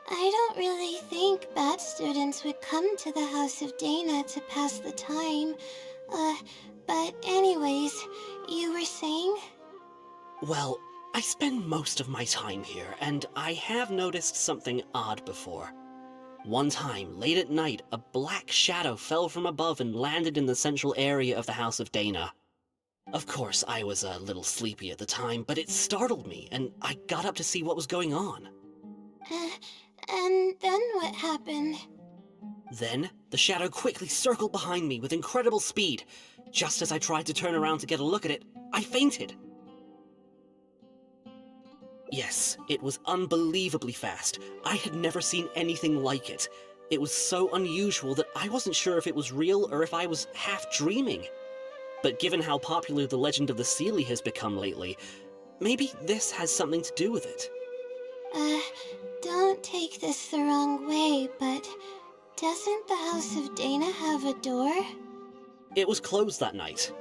I don't really think bad students would come to the House of Dana to pass the time. But anyways, you were saying? Well, I spend most of my time here, and I have noticed something odd before. One time, late at night, a black shadow fell from above and landed in the central area of the House of Dana. Of course, I was a little sleepy at the time, but it startled me, and I got up to see what was going on. And then what happened? Then, the shadow quickly circled behind me with incredible speed. Just as I tried to turn around to get a look at it, I fainted. Yes, it was unbelievably fast. I had never seen anything like it. It was so unusual that I wasn't sure if it was real or if I was half dreaming. But given how popular the legend of the Seelie has become lately, maybe this has something to do with it. Don't take this the wrong way, but doesn't the House of Dana have a door? It was closed that night.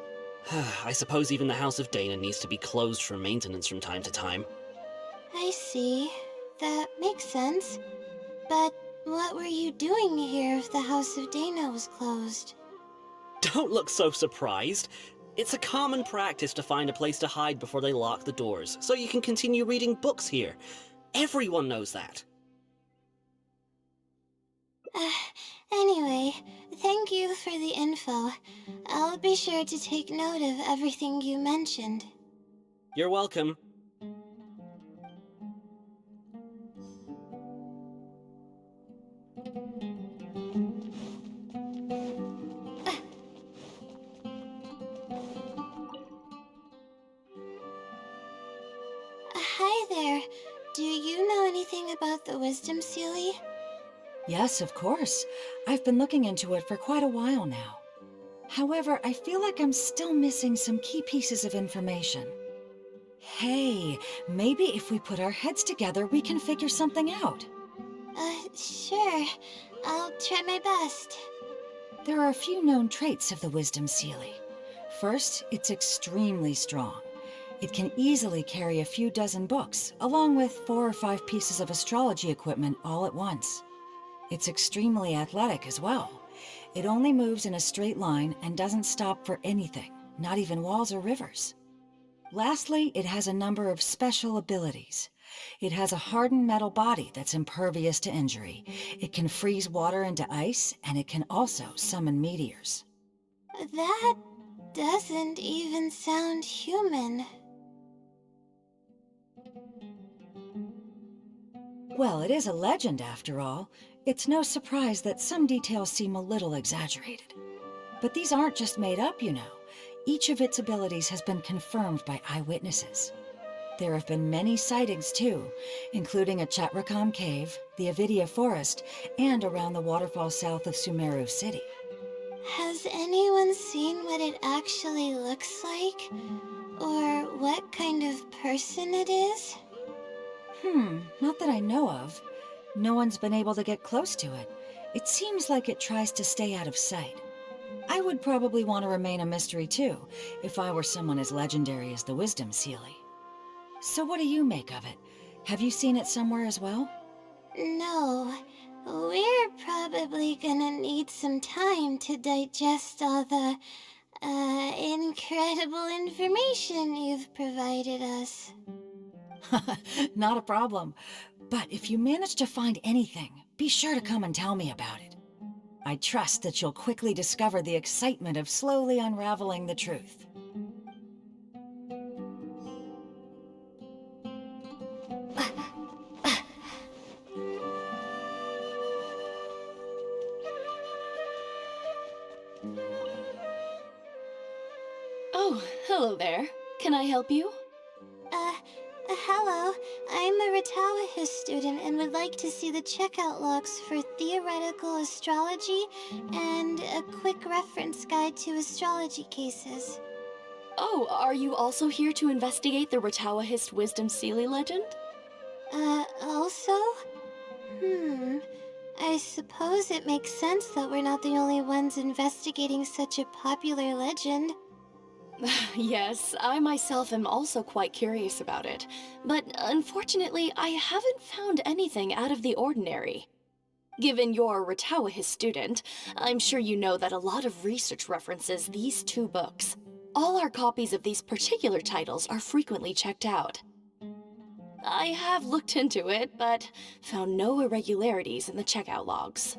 I suppose even the House of Dana needs to be closed for maintenance from time to time. I see. That makes sense. But what were you doing here if the House of Dana was closed? Don't look so surprised. It's a common practice to find a place to hide before they lock the doors, so you can continue reading books here. Everyone knows that. Anyway, thank you for the info. I'll be sure to take note of everything you mentioned. You're welcome. Hi there. Do you know anything about the Wisdom Sealy? Yes, of course. I've been looking into it for quite a while now. However, I feel like I'm still missing some key pieces of information. Hey, maybe if we put our heads together, we can figure something out. Sure. I'll try my best. There are a few known traits of the Wisdom Sealy. First, it's extremely strong. It can easily carry a few dozen books, along with 4 or 5 pieces of astrology equipment all at once. It's extremely athletic as well. It only moves in a straight line and doesn't stop for anything, not even walls or rivers. Lastly, it has a number of special abilities. It has a hardened metal body that's impervious to injury. It can freeze water into ice, and it can also summon meteors. That doesn't even sound human. Well, it is a legend after all. It's no surprise that some details seem a little exaggerated. But these aren't just made up, you know. Each of its abilities has been confirmed by eyewitnesses. There have been many sightings too, including at Chatrakam Cave, the Avidia Forest, and around the waterfall south of Sumeru City. Has anyone seen what it actually looks like? Or what kind of person it is? Not that I know of. No one's been able to get close to it. It seems like it tries to stay out of sight. I would probably want to remain a mystery too, if I were someone as legendary as the Wisdom Sealy. So what do you make of it? Have you seen it somewhere as well? No. We're probably gonna need some time to digest all the, incredible information you've provided us. Not a problem. But if you manage to find anything, be sure to come and tell me about it. I trust that you'll quickly discover the excitement of slowly unraveling the truth. Oh, hello there. Can I help you? Hello. I'm a Ratawahis student and would like to see the checkout logs for theoretical astrology and a quick reference guide to astrology cases. Oh, are you also here to investigate the Ratawahist Wisdom Sealy legend? Also? I suppose it makes sense that we're not the only ones investigating such a popular legend. Yes, I myself am also quite curious about it, but unfortunately I haven't found anything out of the ordinary. Given you're a Ratawahist student, I'm sure you know that a lot of research references these two books. All our copies of these particular titles are frequently checked out. I have looked into it, but found no irregularities in the checkout logs.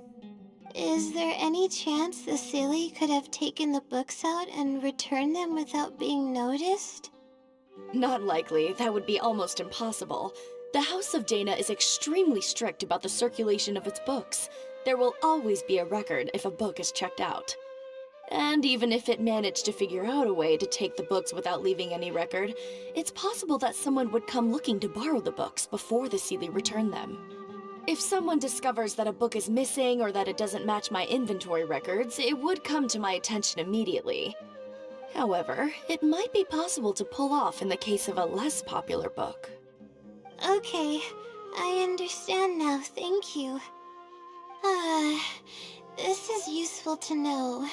Is there any chance the Silly could have taken the books out and returned them without being noticed? Not likely. That would be almost impossible. The House of Dana is extremely strict about the circulation of its books. There will always be a record if a book is checked out. And even if it managed to figure out a way to take the books without leaving any record, it's possible that someone would come looking to borrow the books before the Sealy returned them. If someone discovers that a book is missing or that it doesn't match my inventory records, it would come to my attention immediately. However, it might be possible to pull off in the case of a less popular book. Okay, I understand now, thank you. This is useful to know.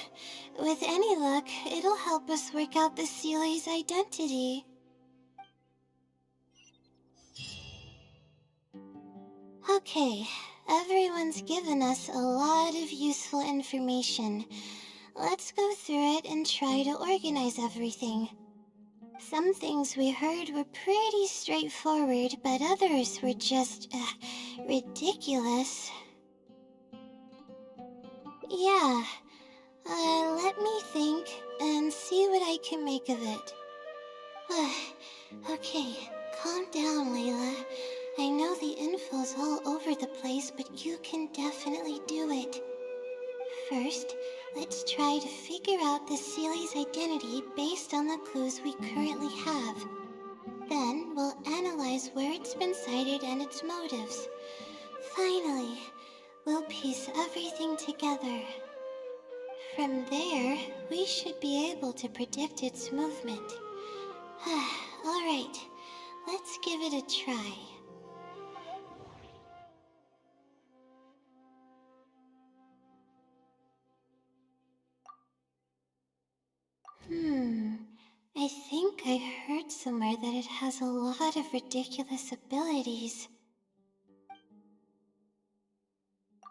With any luck, it'll help us work out the Sealy's identity. Okay, everyone's given us a lot of useful information. Let's go through it and try to organize everything. Some things we heard were pretty straightforward, but others were just, ridiculous. Yeah, let me think and see what I can make of it. Okay, calm down, Layla. I know the info's all over the place, but you can definitely do it. First, let's try to figure out the Sealy's identity based on the clues we currently have. Then, we'll analyze where it's been sighted and its motives. Finally, we'll piece everything together. From there, we should be able to predict its movement. Alright, let's give it a try. I think I heard somewhere that it has a lot of ridiculous abilities.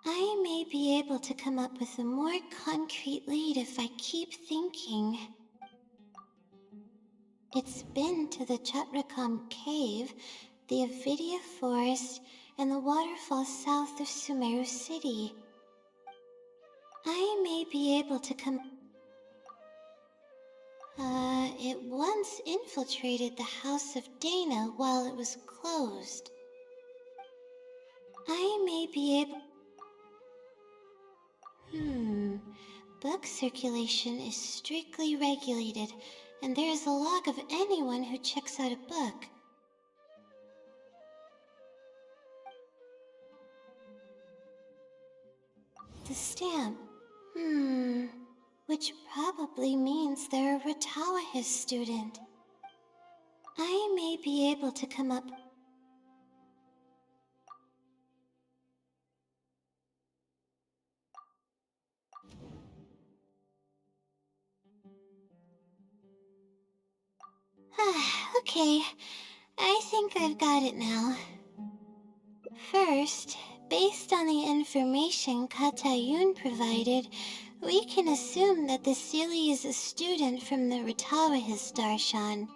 I may be able to come up with a more concrete lead if I keep thinking. It's been to the Chatrakam Cave, the Avidia Forest, and the waterfall south of Sumeru City. I may be able to come... It once infiltrated the House of Dana while it was closed. I may be able... Book circulation is strictly regulated, and there is a log of anyone who checks out a book. The stamp. Which probably means they're a Ratawahis student. I may be able to come up... Okay, I think I've got it now. First, based on the information Katayun provided, we can assume that the Sealy is a student from the Ratawahis Darshan.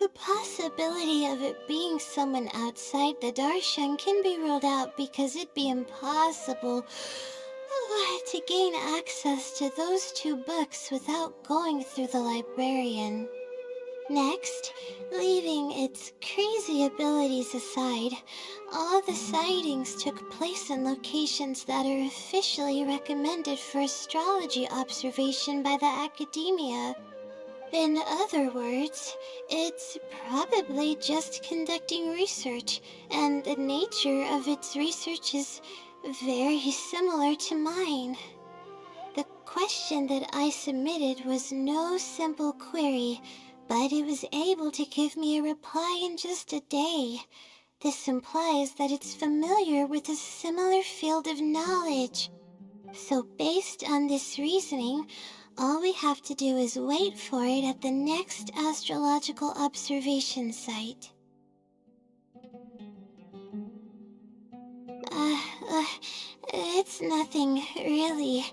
The possibility of it being someone outside the Darshan can be ruled out because it'd be impossible to gain access to those two books without going through the librarian. Next, leaving its crazy abilities aside, all the sightings took place in locations that are officially recommended for astrology observation by the academia. In other words, it's probably just conducting research, and the nature of its research is very similar to mine. The question that I submitted was no simple query, but it was able to give me a reply in just a day. This implies that it's familiar with a similar field of knowledge. So based on this reasoning, all we have to do is wait for it at the next astrological observation site. It's nothing, really.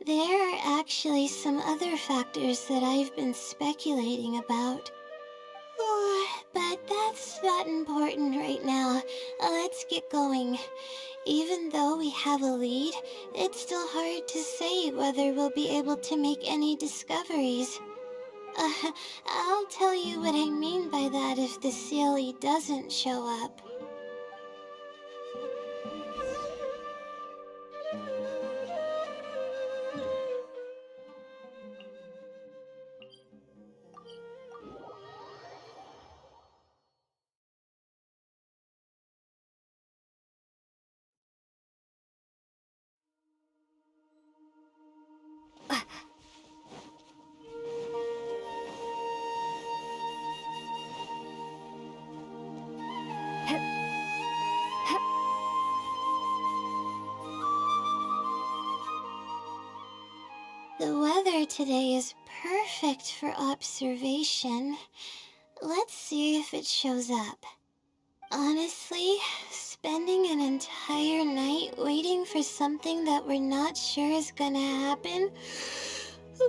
There are actually some other factors that I've been speculating about. But that's not important right now. Let's get going. Even though we have a lead, it's still hard to say whether we'll be able to make any discoveries. I'll tell you what I mean by that if the Sealy doesn't show up. The weather today is perfect for observation. Let's see if it shows up. Honestly, spending an entire night waiting for something that we're not sure is gonna happen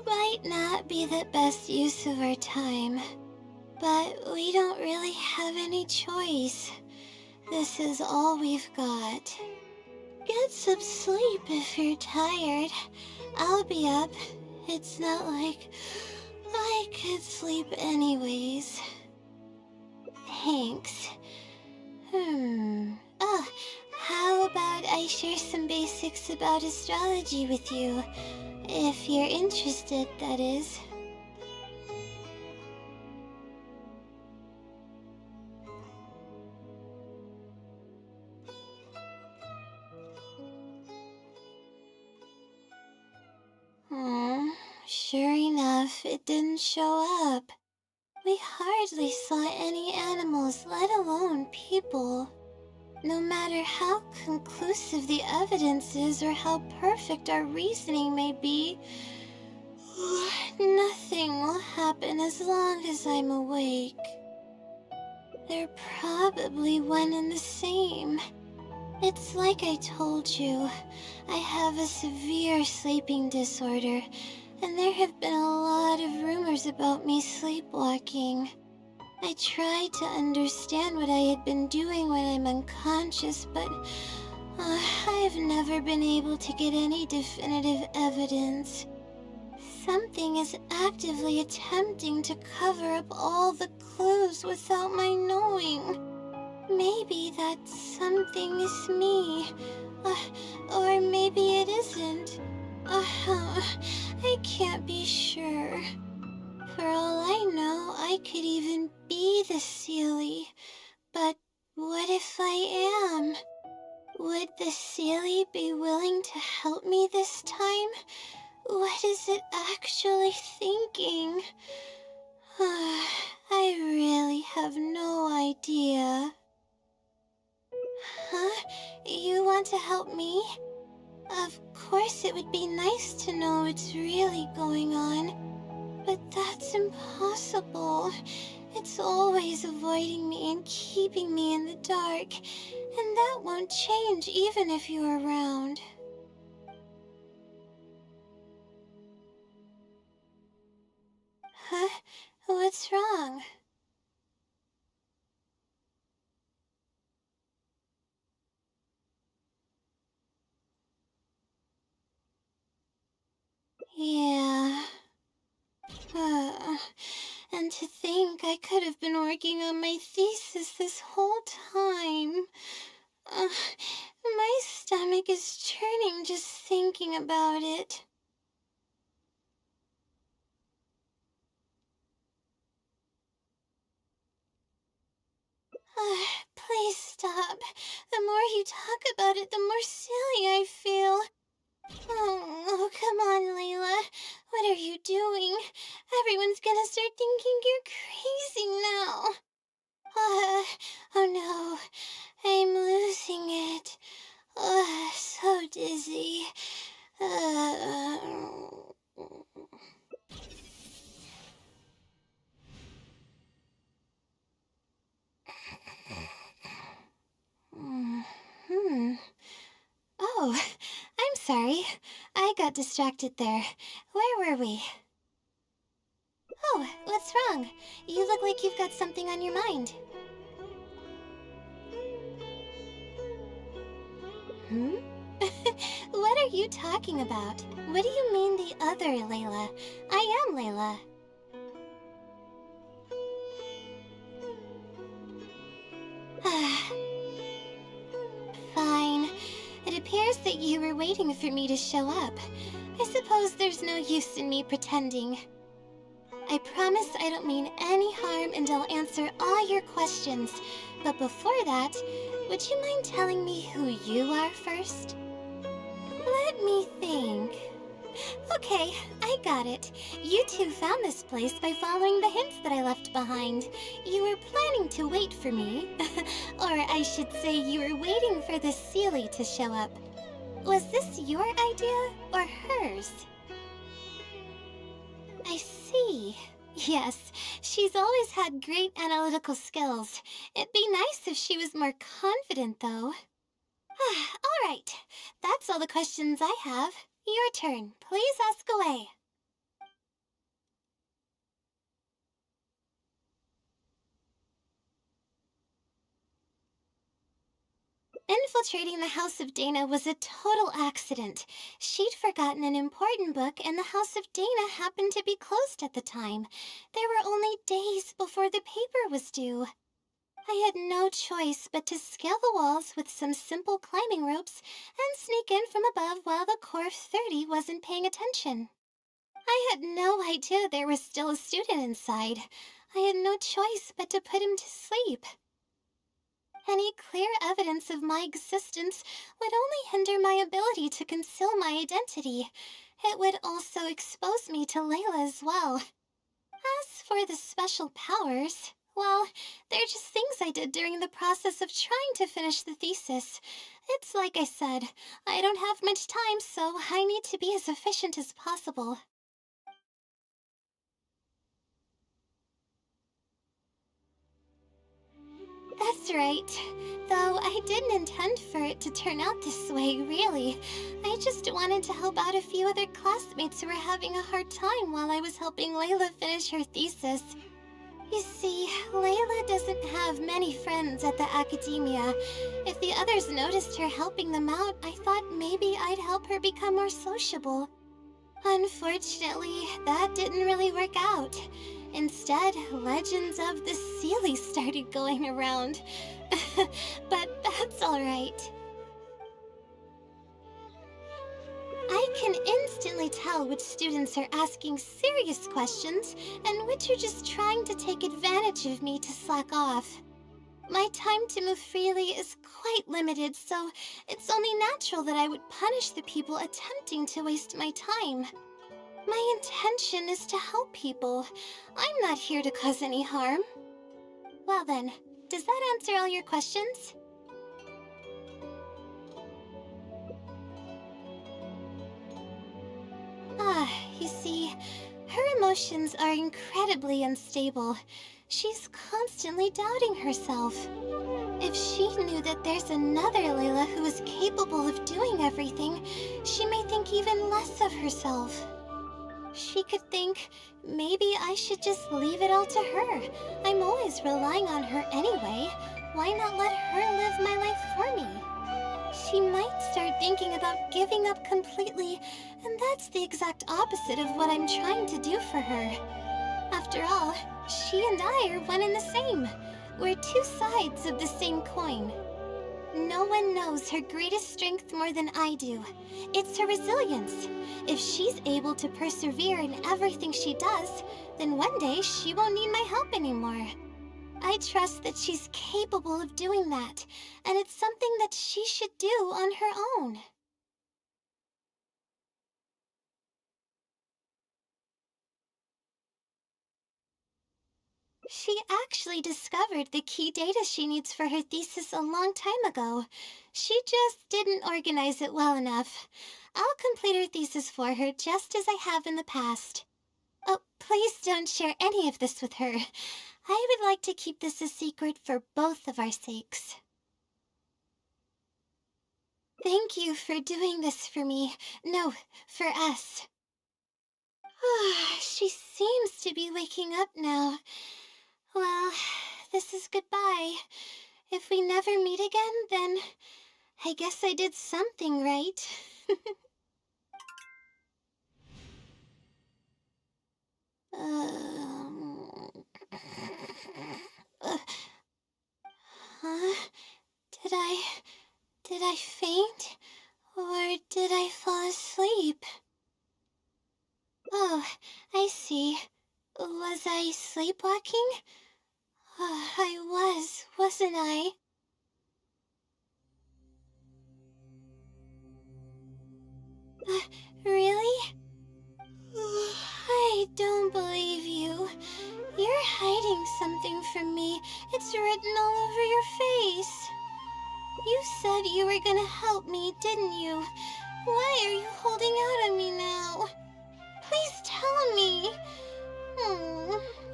might not be the best use of our time. But we don't really have any choice. This is all we've got. Get some sleep if you're tired. I'll be up. It's not like I could sleep anyways. Thanks. Oh, how about I share some basics about astrology with you? If you're interested, that is. Sure enough, it didn't show up. We hardly saw any animals, let alone people. No matter how conclusive the evidence is or how perfect our reasoning may be, nothing will happen as long as I'm awake. They're probably one and the same. It's like I told you, I have a severe sleeping disorder, and there have been a lot of rumors about me sleepwalking. I tried to understand what I had been doing when I'm unconscious, but I've never been able to get any definitive evidence. Something is actively attempting to cover up all the clues without my knowing. Maybe that something is me. Or maybe it isn't. I can't be sure. For all I know, I could even be the Sealy. But what if I am? Would the Sealy be willing to help me this time? What is it actually thinking? I really have no idea. Huh? You want to help me? Of course it would be nice to know what's really going on, but that's impossible. It's always avoiding me and keeping me in the dark, and that won't change even if you're around. Huh? What's wrong? Yeah. And to think I could have been working on my thesis this whole time. My stomach is churning just thinking about it. Please stop. The more you talk about it, the more silly I feel. Oh, come on, Layla. What are you doing? Everyone's gonna start thinking you're crazy now. Oh no, I'm losing it. So dizzy. Uh, hmm. Oh, I'm sorry. I got distracted there. Where were we? Oh, what's wrong? You look like you've got something on your mind. Hmm? What are you talking about? What do you mean the other Layla? I am Layla. Fine. It appears that you were waiting for me to show up. I suppose there's no use in me pretending. I promise I don't mean any harm and I'll answer all your questions. But before that, would you mind telling me who you are first? Let me think. Okay, I got it. You two found this place by following the hints that I left behind. You were planning to wait for me. Or I should say you were waiting for the Seelie to show up. Was this your idea or hers? I see. Yes, she's always had great analytical skills. It'd be nice if she was more confident, though. All right, that's all the questions I have. Your turn. Please ask away. Infiltrating the House of Dana was a total accident. She'd forgotten an important book, and the House of Dana happened to be closed at the time. There were only days before the paper was due. I had no choice but to scale the walls with some simple climbing ropes and sneak in from above while the Core of 30 wasn't paying attention. I had no idea there was still a student inside. I had no choice but to put him to sleep. Any clear evidence of my existence would only hinder my ability to conceal my identity. It would also expose me to Layla as well. As for the special powers, well, they're just things I did during the process of trying to finish the thesis. It's like I said, I don't have much time, so I need to be as efficient as possible. That's right. Though I didn't intend for it to turn out this way, really. I just wanted to help out a few other classmates who were having a hard time while I was helping Layla finish her thesis. You see, Layla doesn't have many friends at the academia. If the others noticed her helping them out, I thought maybe I'd help her become more sociable. Unfortunately, that didn't really work out. Instead, legends of the Seelie started going around. But that's alright. I can instantly tell which students are asking serious questions and which are just trying to take advantage of me to slack off. My time to move freely is quite limited, so it's only natural that I would punish the people attempting to waste my time. My intention is to help people. I'm not here to cause any harm. Well then, does that answer all your questions? You see, her emotions are incredibly unstable. She's constantly doubting herself. If she knew that there's another Layla who is capable of doing everything, she may think even less of herself. She could think, maybe I should just leave it all to her. I'm always relying on her anyway. Why not let her live my life for me? She might start thinking about giving up completely, and that's the exact opposite of what I'm trying to do for her. After all, she and I are one and the same. We're two sides of the same coin. No one knows her greatest strength more than I do. It's her resilience. If she's able to persevere in everything she does, then one day she won't need my help anymore. I trust that she's capable of doing that, and it's something that she should do on her own. She actually discovered the key data she needs for her thesis a long time ago. She just didn't organize it well enough. I'll complete her thesis for her just as I have in the past. Oh, please don't share any of this with her. I would like to keep this a secret for both of our sakes. Thank you for doing this for me. No, for us. She seems to be waking up now. Well, this is goodbye. If we never meet again, then I guess I did something right. um, huh? Did I faint? Or did I fall asleep? Oh, I see. Was I sleepwalking? I was, wasn't I? Really? I don't believe you. You're hiding something from me. It's written all over your face. You said you were gonna help me, didn't you? Why are you holding out on me now? Please tell me.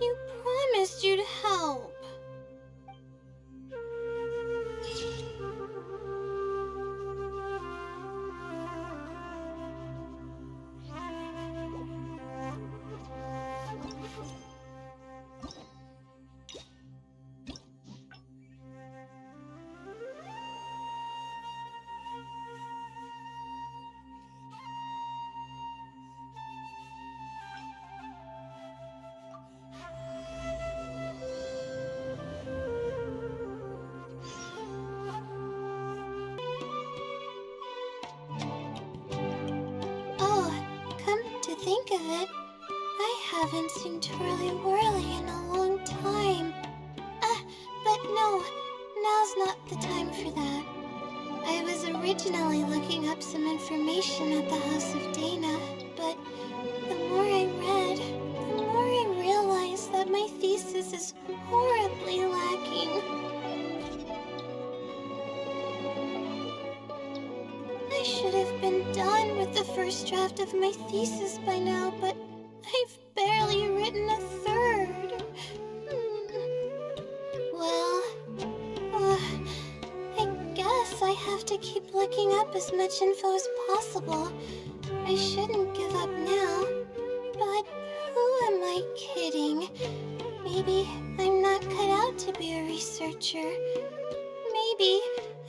You promised you'd help. Oh, come to think of it, I haven't seen Twirly Whirly in a long time. But no, now's not the time for that. I was originally looking up some information at the House of Dana, but the more I read, the more I realized that my thesis is horribly lacking. I should have been done with the first draft of my thesis by now, but I've barely written a third. Well, I guess I have to keep looking up as much info as possible. I shouldn't give up now. But who am I kidding? Maybe I'm not cut out to be a researcher. Maybe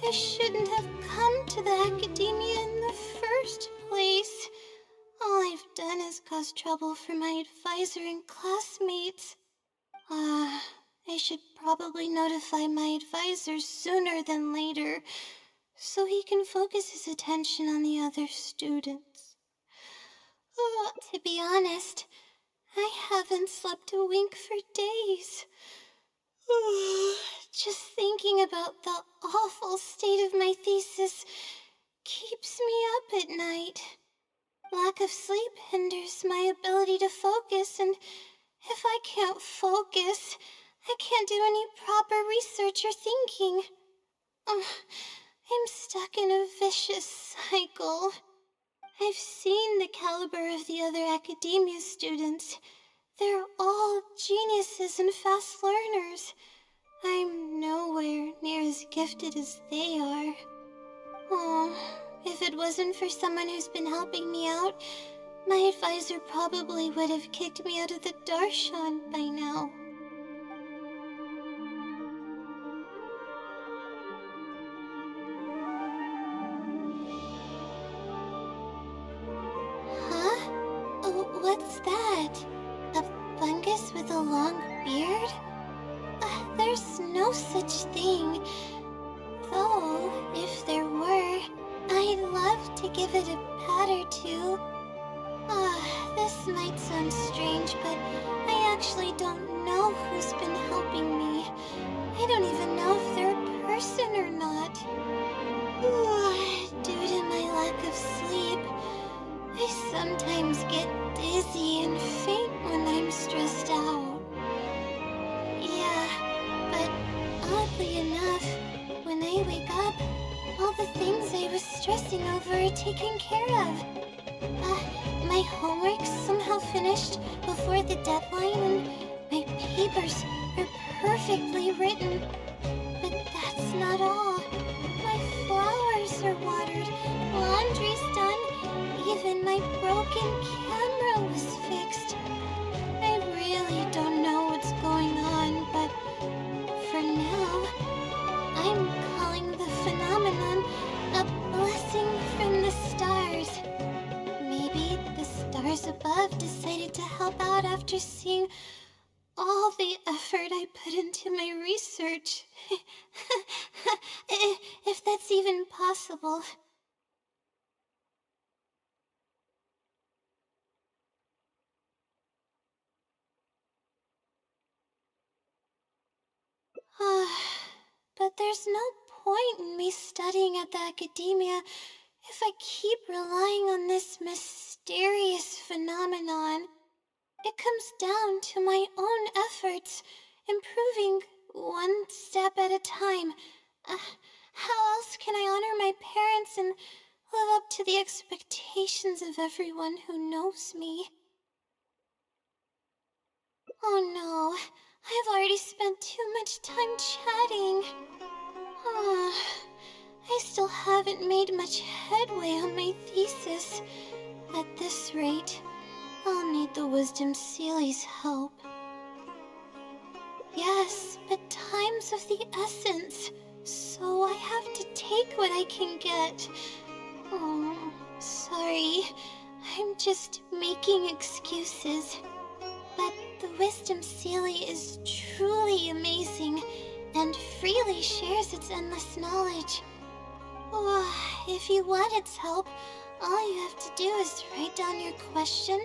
I shouldn't have come to the academia in the first place. All I've done is cause trouble for my advisor and classmates. I should probably notify my advisor sooner than later, so he can focus his attention on the other students. To be honest, I haven't slept a wink for days. Just thinking about the awful state of my thesis keeps me up at night. Lack of sleep hinders my ability to focus, and if I can't focus, I can't do any proper research or thinking. I'm stuck in a vicious cycle. I've seen the caliber of the other academia students. They're all geniuses and fast learners. I'm nowhere near as gifted as they are. If it wasn't for someone who's been helping me out, my advisor probably would have kicked me out of the Darshan by now. Huh? What's that? A fungus with a long beard? There's no such thing. Though, if there were, I'd love to give it a pat or two. This might sound strange, but I actually don't know who's been helping me. I don't even know if they're a person or not. Due to my lack of sleep, I sometimes get dizzy and faint when I'm stressed out. Yeah, but oddly enough, when I wake up, all the things I was stressing over are taken care of. My homework's somehow finished before the deadline, and my papers are perfectly written. But that's not all. My flowers are watered, laundry's done, even my broken camera was fixed. I really don't know what's going on, but for now, I'm calling the phenomenon a blessing from the stars. Maybe the stars above decided to help out after seeing all the effort I put into my research. If that's even possible. But there's no point in me studying at the academia if I keep relying on this mysterious phenomenon. It comes down to my own efforts, improving one step at a time. How else can I honor my parents and live up to the expectations of everyone who knows me? Oh no, I've already spent too much time chatting. I still haven't made much headway on my thesis. At this rate, I'll need the Wisdom Sealy's help. Yes, but time's of the essence, so I have to take what I can get. Oh, sorry. I'm just making excuses. But the Wisdom Sealy is truly amazing and freely shares its endless knowledge. Oh, if you want its help, all you have to do is write down your question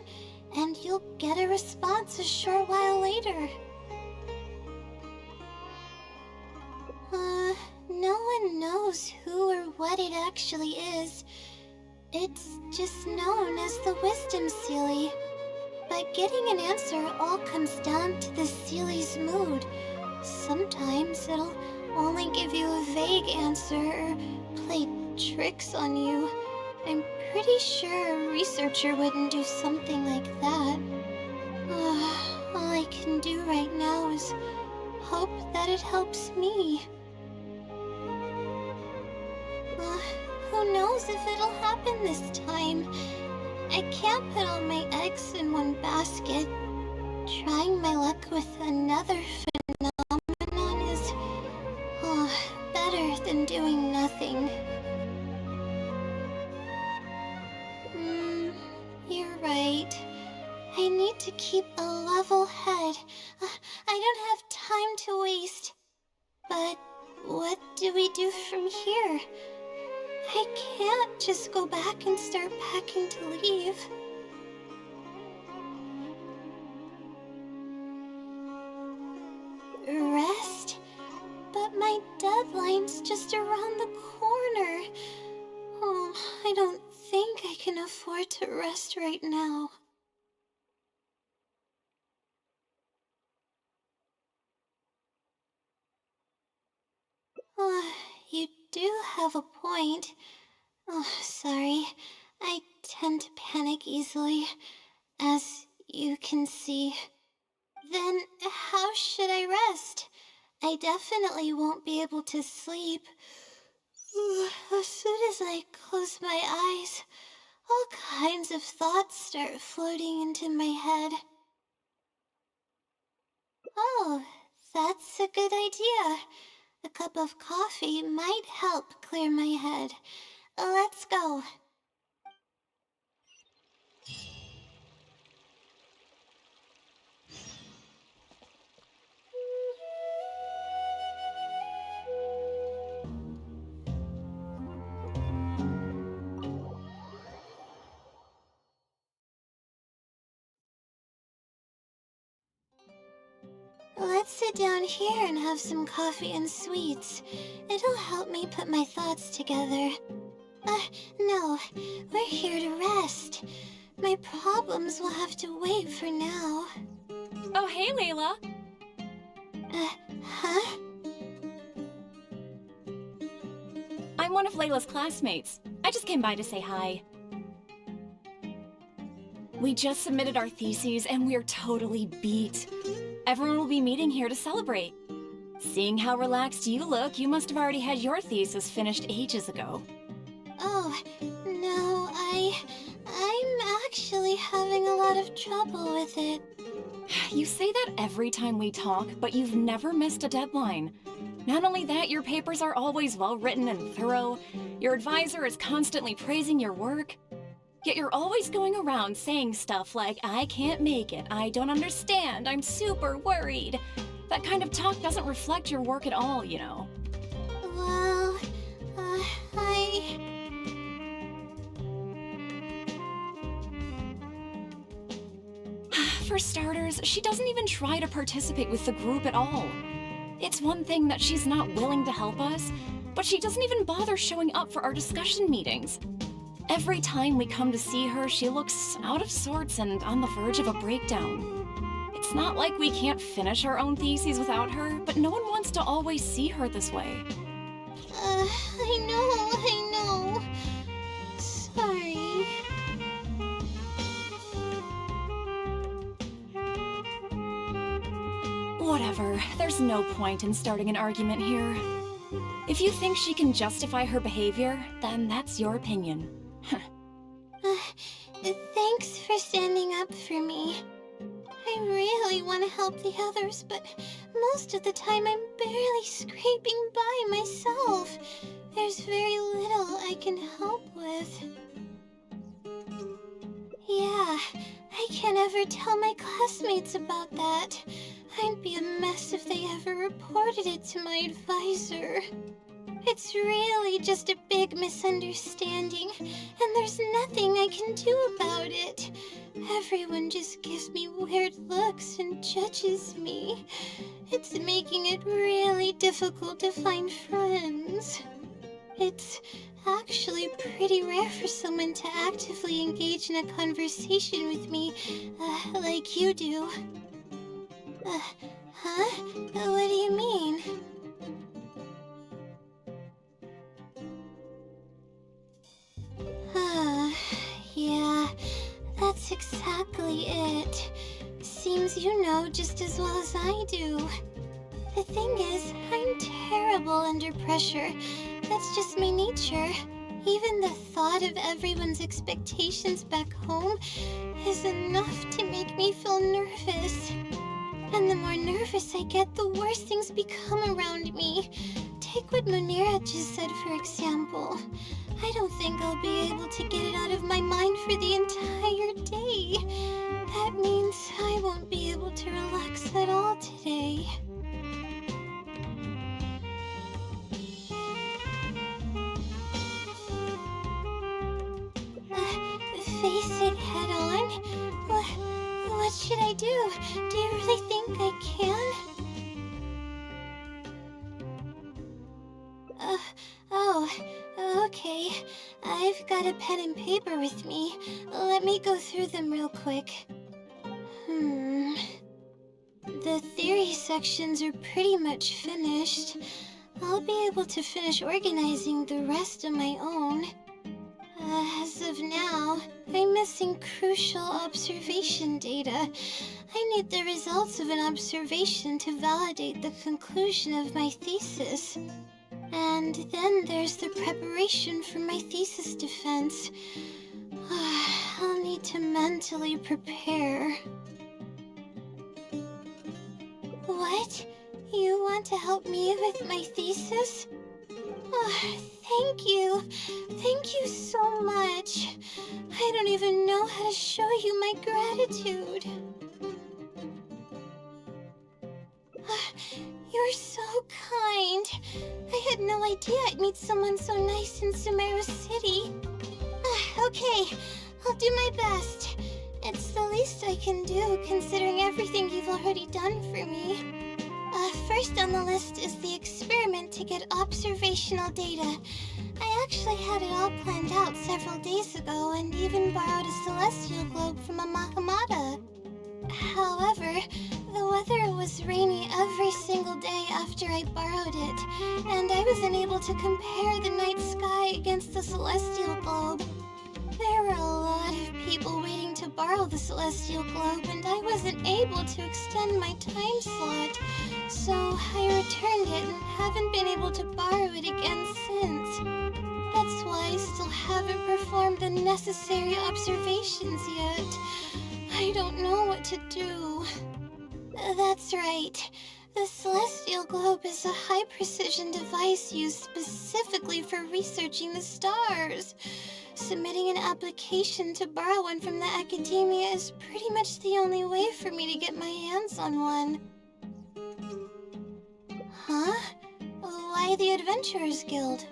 and you'll get a response a short while later. No one knows who or what it actually is. It's just known as the Wisdom Sealy. But getting an answer all comes down to the Sealy's mood. Sometimes it'll only give you a vague answer or play tricks on you. I'm pretty sure a researcher wouldn't do something like that. All I can do right now is hope that it helps me. Who knows if it'll happen this time? I can't put all my eggs in one basket. Trying my luck with another phenomenon is better than doing nothing. You're right. I need to keep a level head. I don't have time to waste. But what do we do from here? I can't just go back and start packing to leave. Rest? But my deadline's just around the corner. Oh, I don't think I can afford to rest right now. You do have a point. Oh, sorry. I tend to panic easily, as you can see. Then how should I rest? I definitely won't be able to sleep. As soon as I close my eyes, all kinds of thoughts start floating into my head. Oh, that's a good idea. A cup of coffee might help clear my head. Let's go. Let's sit down here and have some coffee and sweets. It'll help me put my thoughts together. No. We're here to rest. My problems will have to wait for now. Oh, hey, Layla. Huh? I'm one of Layla's classmates. I just came by to say hi. We just submitted our theses and we're totally beat. Everyone will be meeting here to celebrate. Seeing how relaxed you look, you must have already had your thesis finished ages ago. Oh, no, I'm actually having a lot of trouble with it. You say that every time we talk, but you've never missed a deadline. Not only that, your papers are always well written and thorough. Your advisor is constantly praising your work. Yet you're always going around saying stuff like, I can't make it, I don't understand, I'm super worried. That kind of talk doesn't reflect your work at all, you know. Well, For starters, she doesn't even try to participate with the group at all. It's one thing that she's not willing to help us, but she doesn't even bother showing up for our discussion meetings. Every time we come to see her, she looks out of sorts and on the verge of a breakdown. It's not like we can't finish our own theses without her, but no one wants to always see her this way. I know. Sorry. Whatever, there's no point in starting an argument here. If you think she can justify her behavior, then that's your opinion. Thanks for standing up for me. I really want to help the others, but most of the time I'm barely scraping by myself. There's very little I can help with. Yeah, I can't ever tell my classmates about that. I'd be a mess if they ever reported it to my advisor. It's really just a big misunderstanding, and there's nothing I can do about it. Everyone just gives me weird looks and judges me. It's making it really difficult to find friends. It's actually pretty rare for someone to actively engage in a conversation with me, like you do. Huh? What do you mean? Yeah, that's exactly it. Seems you know just as well as I do. The thing is, I'm terrible under pressure. That's just my nature. Even the thought of everyone's expectations back home is enough to make me feel nervous. And the more nervous I get, the worse things become around me. Take what Munira just said, for example. I don't think I'll be able to get it out of my mind for the entire day. That means I won't be able to relax at all today. Face it head on? What should I do? Do you really think I can? Okay. I've got a pen and paper with me. Let me go through them real quick. The theory sections are pretty much finished. I'll be able to finish organizing the rest on my own. As of now, I'm missing crucial observation data. I need the results of an observation to validate the conclusion of my thesis. And then there's the preparation for my thesis defense. I'll need to mentally prepare. What? You want to help me with my thesis? Thank you. Thank you so much. I don't even know how to show you my gratitude. You're so kind. I had no idea I'd meet someone so nice in Sumeru City. Okay, I'll do my best. It's the least I can do, considering everything you've already done for me. first on the list is the experiment to get observational data. I actually had it all planned out several days ago and even borrowed a celestial globe from a Mahamata. However, the weather was rainy every single day after I borrowed it, and I was unable to compare the night sky against the celestial globe. There were a lot of people waiting to borrow the celestial globe, and I wasn't able to extend my time slot, so I returned it and haven't been able to borrow it again since. That's why I still haven't performed the necessary observations yet. I don't know what to do. That's right. The celestial globe is a high-precision device used specifically for researching the stars. Submitting an application to borrow one from the academia is pretty much the only way for me to get my hands on one. Huh? Why the Adventurers Guild?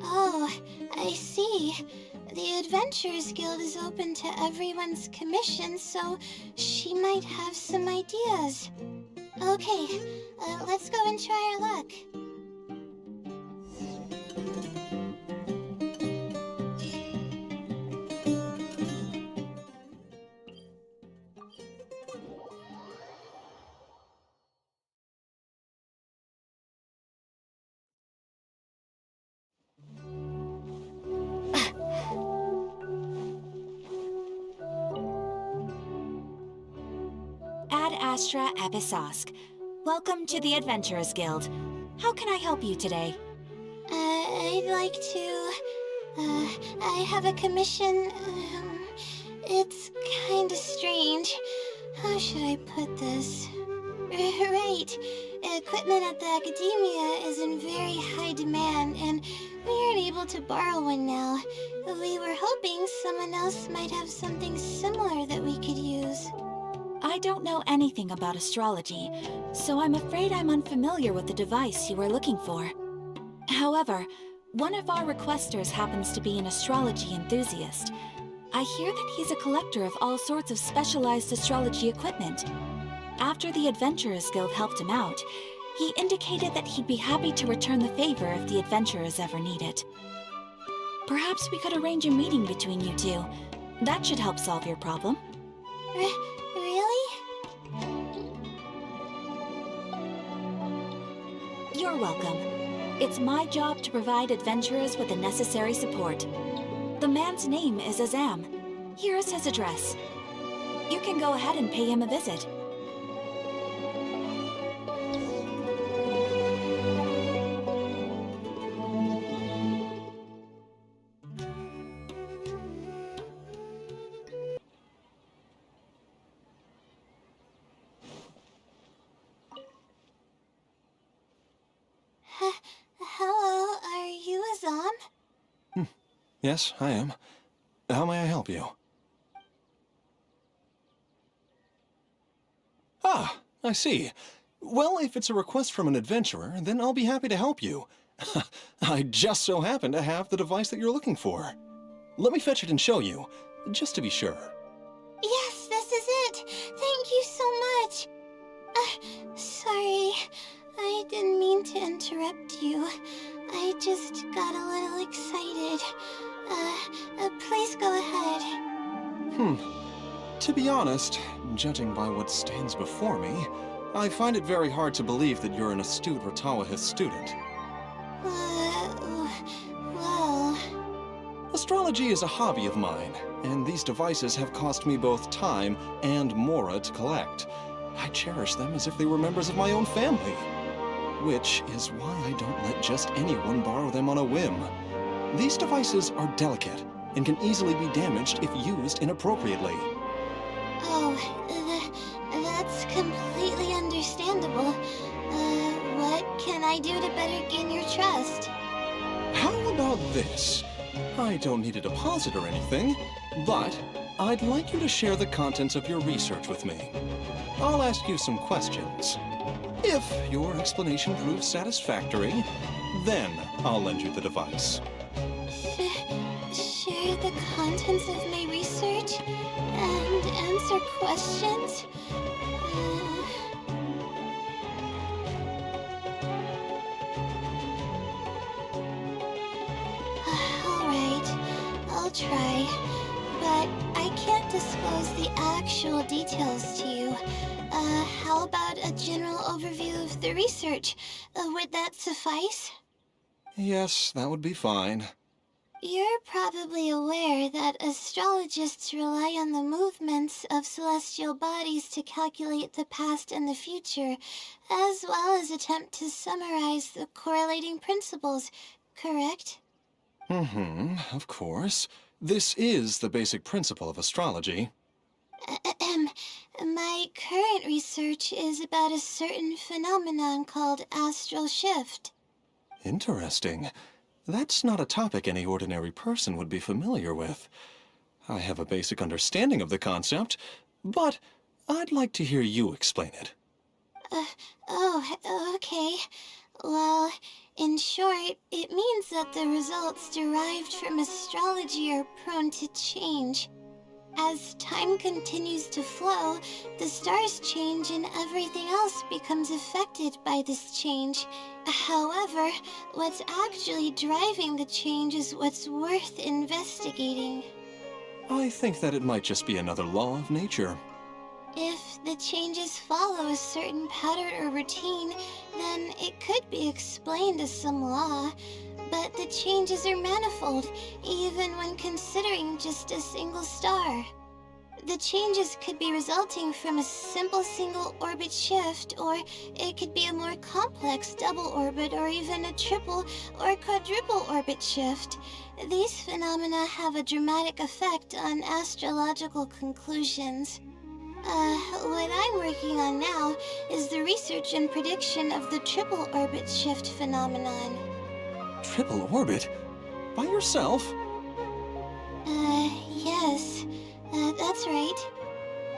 Oh, I see. The Adventurers Guild is open to everyone's commission, so she might have some ideas. Okay, let's go and try our luck. Ad Astra Episosk. Welcome to the Adventurers Guild. How can I help you today? I'd like to... I have a commission. It's kinda strange. How should I put this? Right. Equipment at the academia is in very high demand, and we aren't able to borrow one now. We were hoping someone else might have something similar that we could use. I don't know anything about astrology, so I'm afraid I'm unfamiliar with the device you are looking for. However, one of our requesters happens to be an astrology enthusiast. I hear that he's a collector of all sorts of specialized astrology equipment. After the Adventurers Guild helped him out, he indicated that he'd be happy to return the favor if the adventurers ever need it. Perhaps we could arrange a meeting between you two. That should help solve your problem. Really? You're welcome. It's my job to provide adventurers with the necessary support. The man's name is Azam. Here is his address. You can go ahead and pay him a visit. Hello, are you Azam? Yes, I am. How may I help you? Ah, I see. Well, if it's a request from an adventurer, then I'll be happy to help you. I just so happen to have the device that you're looking for. Let me fetch it and show you, just to be sure. Yes, this is it. Thank you so much. Sorry, I didn't mean to interrupt you. I just got a little excited. Please go ahead. To be honest, judging by what stands before me, I find it very hard to believe that you're an astute Ratawahith student. Well... Astrology is a hobby of mine, and these devices have cost me both time and mora to collect. I cherish them as if they were members of my own family. Which is why I don't let just anyone borrow them on a whim. These devices are delicate and can easily be damaged if used inappropriately. Oh, that's completely understandable. What can I do to better gain your trust? How about this? I don't need a deposit or anything, but I'd like you to share the contents of your research with me. I'll ask you some questions. If your explanation proves satisfactory, then I'll lend you the device. Share the contents of my research and answer questions? will try, but I can't disclose the actual details to you. How about a general overview of the research? Would that suffice? Yes, that would be fine. You're probably aware that astrologists rely on the movements of celestial bodies to calculate the past and the future, as well as attempt to summarize the correlating principles, correct? Of course. This is the basic principle of astrology. Ahem. My current research is about a certain phenomenon called astral shift. Interesting. That's not a topic any ordinary person would be familiar with. I have a basic understanding of the concept, but I'd like to hear you explain it. Okay. Well, in short, it means that the results derived from astrology are prone to change. As time continues to flow, the stars change and everything else becomes affected by this change. However, what's actually driving the change is what's worth investigating. I think that it might just be another law of nature. If the changes follow a certain pattern or routine, then it could be explained as some law. But the changes are manifold, even when considering just a single star. The changes could be resulting from a simple single orbit shift, or it could be a more complex double orbit, or even a triple or quadruple orbit shift. These phenomena have a dramatic effect on astrological conclusions. What I'm working on now is the research and prediction of the triple orbit shift phenomenon. Triple orbit? By yourself? Yes. That's right.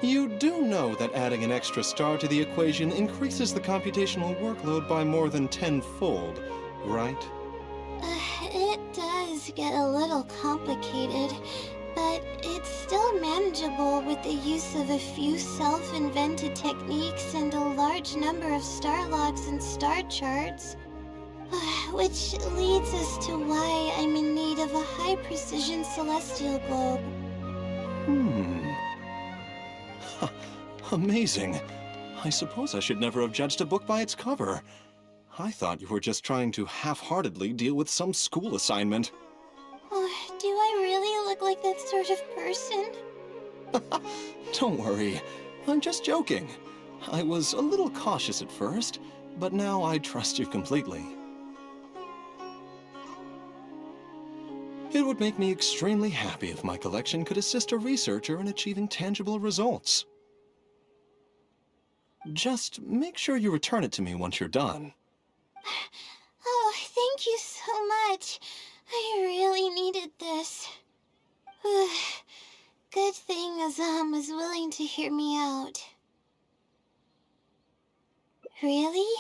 You do know that adding an extra star to the equation increases the computational workload by more than tenfold, right? It does get a little complicated, but it's still manageable with the use of a few self-invented techniques and a large number of star logs and star charts. Which leads us to why I'm in need of a high-precision celestial globe. Amazing. I suppose I should never have judged a book by its cover. I thought you were just trying to half-heartedly deal with some school assignment. Do I really look like that sort of person? Don't worry. I'm just joking. I was a little cautious at first, but now I trust you completely. It would make me extremely happy if my collection could assist a researcher in achieving tangible results. Just make sure you return it to me once you're done. Oh, thank you so much. I really needed this. Good thing Azam was willing to hear me out. Really?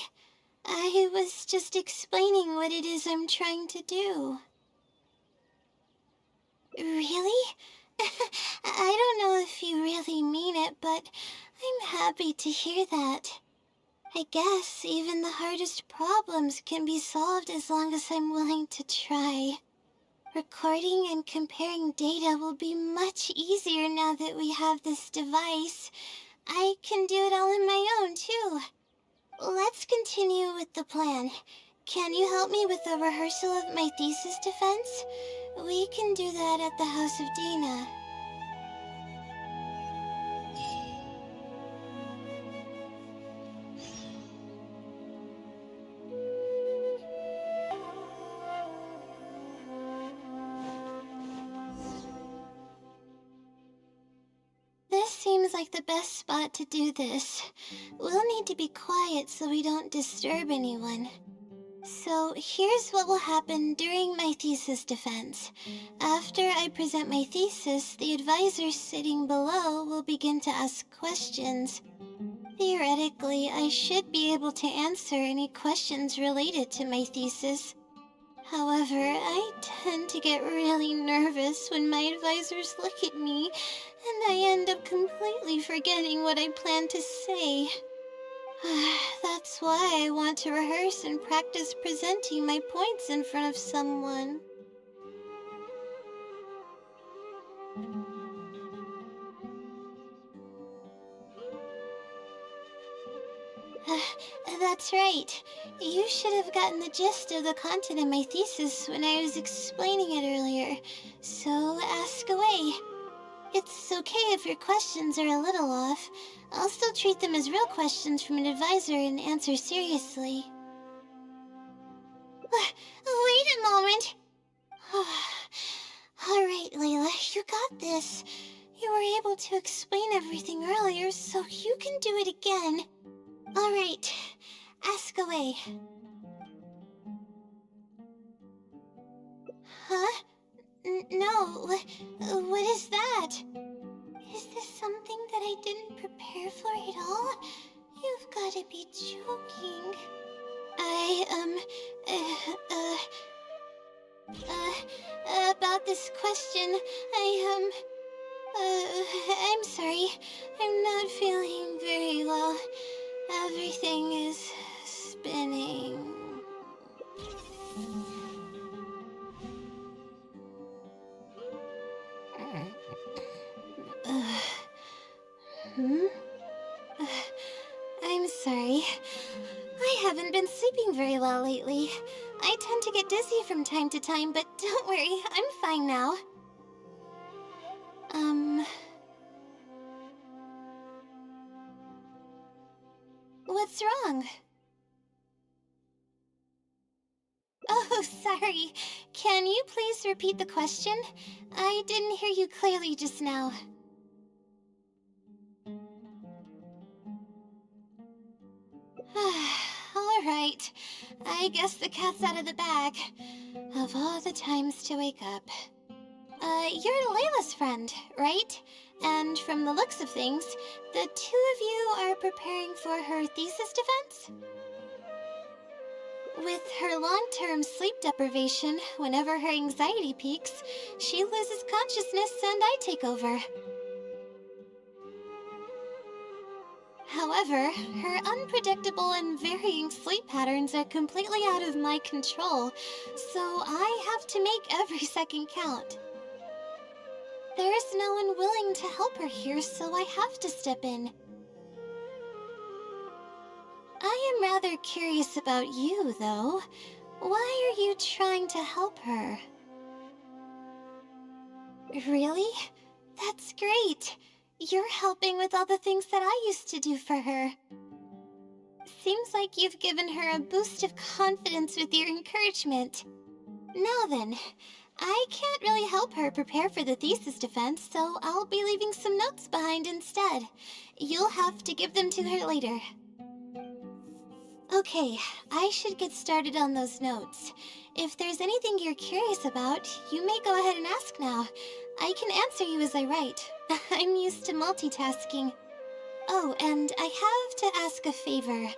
I was just explaining what it is I'm trying to do. Really? I don't know if you really mean it, but I'm happy to hear that. I guess even the hardest problems can be solved as long as I'm willing to try. Recording and comparing data will be much easier now that we have this device. I can do it all on my own, too. Let's continue with the plan. Can you help me with the rehearsal of my thesis defense? We can do that at the House of Dina. This seems like the best spot to do this. We'll need to be quiet so we don't disturb anyone. So here's what will happen during my thesis defense. After I present my thesis, the advisors sitting below will begin to ask questions. Theoretically, I should be able to answer any questions related to my thesis. However, I tend to get really nervous when my advisors look at me, and I end up completely forgetting what I plan to say. That's why I want to rehearse and practice presenting my points in front of someone. That's right. You should have gotten the gist of the content of my thesis when I was explaining it earlier. So ask away. It's okay if your questions are a little off. I'll still treat them as real questions from an advisor and answer seriously. Wait a moment. Alright, Layla, you got this. You were able to explain everything earlier, so you can do it again. Alright, ask away. Huh? No, what is that? Is this something that I didn't prepare for at all? You've gotta be joking. About this question, I'm sorry. I'm not feeling very well. Everything is spinning. I'm sorry. I haven't been sleeping very well lately. I tend to get dizzy from time to time, but don't worry, I'm fine now. What's wrong? Oh, sorry. Can you please repeat the question? I didn't hear you clearly just now. Alright. I guess the cat's out of the bag. Of all the times to wake up. You're Layla's friend, right? And from the looks of things, the two of you are preparing for her thesis defense? With her long-term sleep deprivation, whenever her anxiety peaks, she loses consciousness and I take over. However, her unpredictable and varying sleep patterns are completely out of my control, so I have to make every second count. There's no one willing to help her here, so I have to step in. I am rather curious about you, though. Why are you trying to help her? Really? That's great. You're helping with all the things that I used to do for her. Seems like you've given her a boost of confidence with your encouragement. Now then, I can't really help her prepare for the thesis defense, so I'll be leaving some notes behind instead. You'll have to give them to her later. Okay, I should get started on those notes. If there's anything you're curious about, you may go ahead and ask now. I can answer you as I write. I'm used to multitasking. Oh, and I have to ask a favor.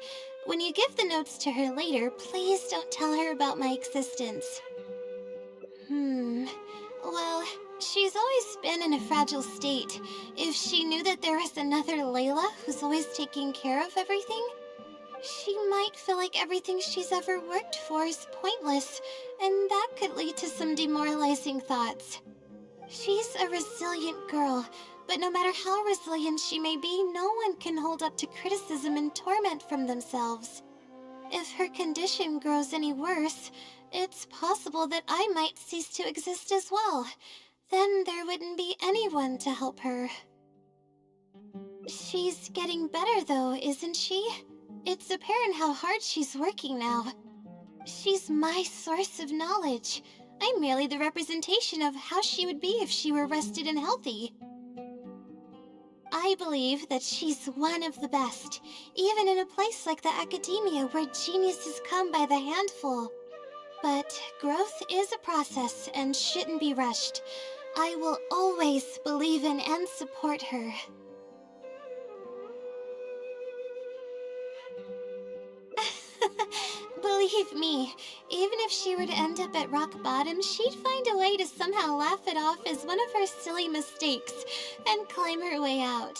When you give the notes to her later, please don't tell her about my existence. Well, she's always been in a fragile state. If she knew that there was another Layla who's always taking care of everything, she might feel like everything she's ever worked for is pointless, and that could lead to some demoralizing thoughts. She's a resilient girl, but no matter how resilient she may be, no one can hold up to criticism and torment from themselves. If her condition grows any worse, it's possible that I might cease to exist as well. Then there wouldn't be anyone to help her. She's getting better though, isn't she? It's apparent how hard she's working now. She's my source of knowledge. I'm merely the representation of how she would be if she were rested and healthy. I believe that she's one of the best, even in a place like the academia where geniuses come by the handful. But growth is a process and shouldn't be rushed. I will always believe in and support her. Believe me, even if she were to end up at rock bottom, she'd find a way to somehow laugh it off as one of her silly mistakes and climb her way out.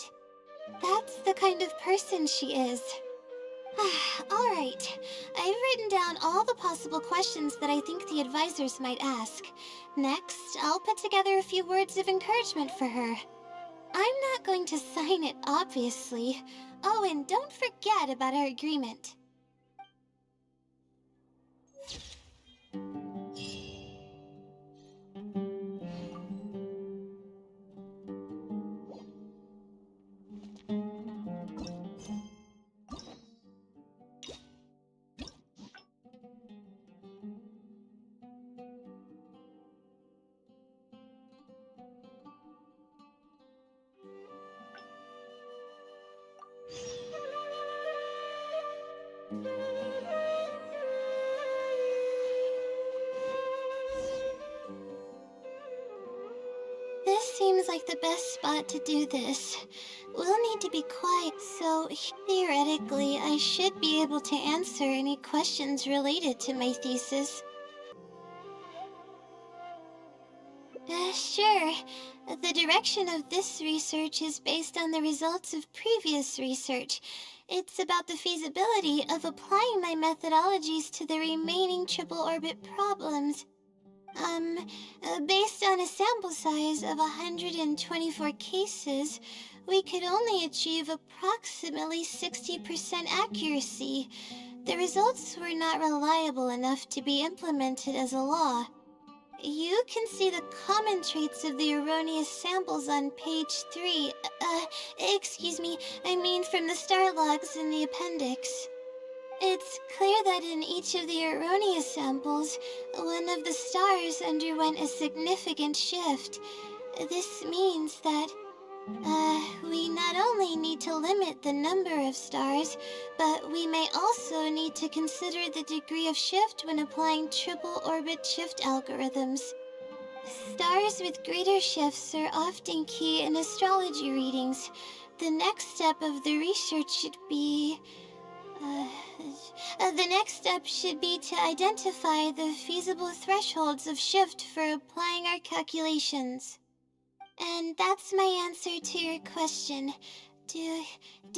That's the kind of person she is. Alright, I've written down all the possible questions that I think the advisors might ask. Next, I'll put together a few words of encouragement for her. I'm not going to sign it, obviously. Oh, and don't forget about our agreement. This seems like the best spot to do this. We'll need to be quiet, so theoretically, I should be able to answer any questions related to my thesis. Sure. The direction of this research is based on the results of previous research. It's about the feasibility of applying my methodologies to the remaining triple orbit problems. Based on a sample size of 124 cases, we could only achieve approximately 60% accuracy. The results were not reliable enough to be implemented as a law. You can see the common traits of the erroneous samples on page 3. Excuse me, I mean from the star logs in the appendix. It's clear that in each of the erroneous samples, one of the stars underwent a significant shift. This means that, we not only need to limit the number of stars, but we may also need to consider the degree of shift when applying triple orbit shift algorithms. Stars with greater shifts are often key in astrology readings. The next step of the research should be... the next step should be to identify the feasible thresholds of shift for applying our calculations. And that's my answer to your question. Do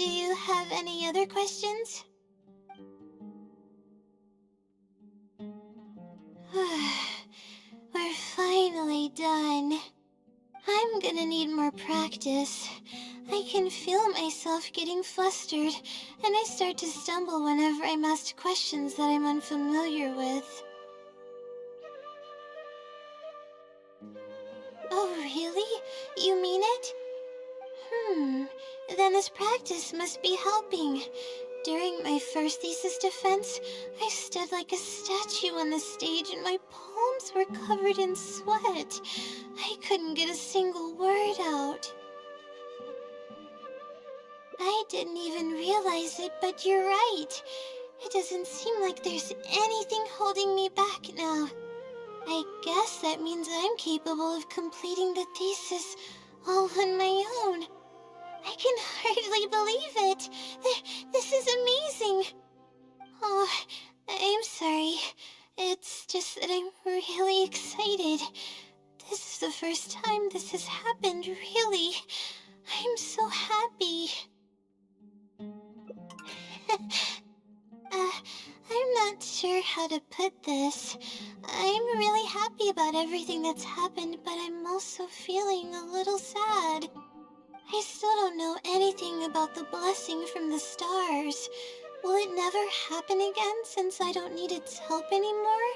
you have any other questions? We're finally done. I'm gonna need more practice. I can feel myself getting flustered, and I start to stumble whenever I'm asked questions that I'm unfamiliar with. Oh, really? You mean it? Then this practice must be helping. During my first thesis defense, I stood like a statue on the stage and my palms were covered in sweat. I couldn't get a single word out. I didn't even realize it, but you're right. It doesn't seem like there's anything holding me back now. I guess that means I'm capable of completing the thesis all on my own. I can hardly believe it. This is amazing. Oh, I'm sorry. It's just that I'm really excited. This is the first time this has happened, really. I'm so happy. I'm not sure how to put this. I'm really happy about everything that's happened, but I'm also feeling a little sad. I still don't know anything about the blessing from the stars. Will it never happen again since I don't need its help anymore?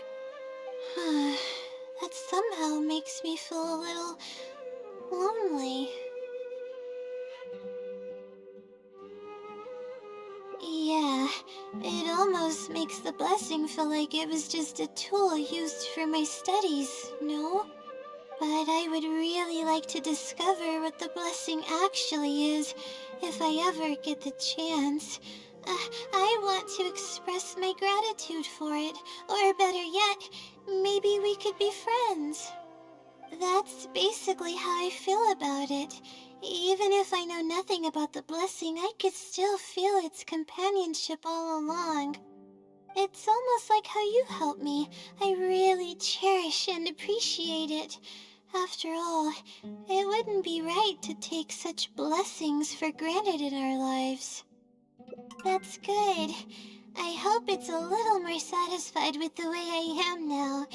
That somehow makes me feel a little lonely. Yeah, it almost makes the blessing feel like it was just a tool used for my studies, no? But I would really like to discover what the blessing actually is, if I ever get the chance. I want to express my gratitude for it, or better yet, maybe we could be friends. That's basically how I feel about it. Even if I know nothing about the blessing, I could still feel its companionship all along. It's almost like how you helped me. I really cherish and appreciate it. After all, it wouldn't be right to take such blessings for granted in our lives. That's good. I hope it's a little more satisfied with the way I am now.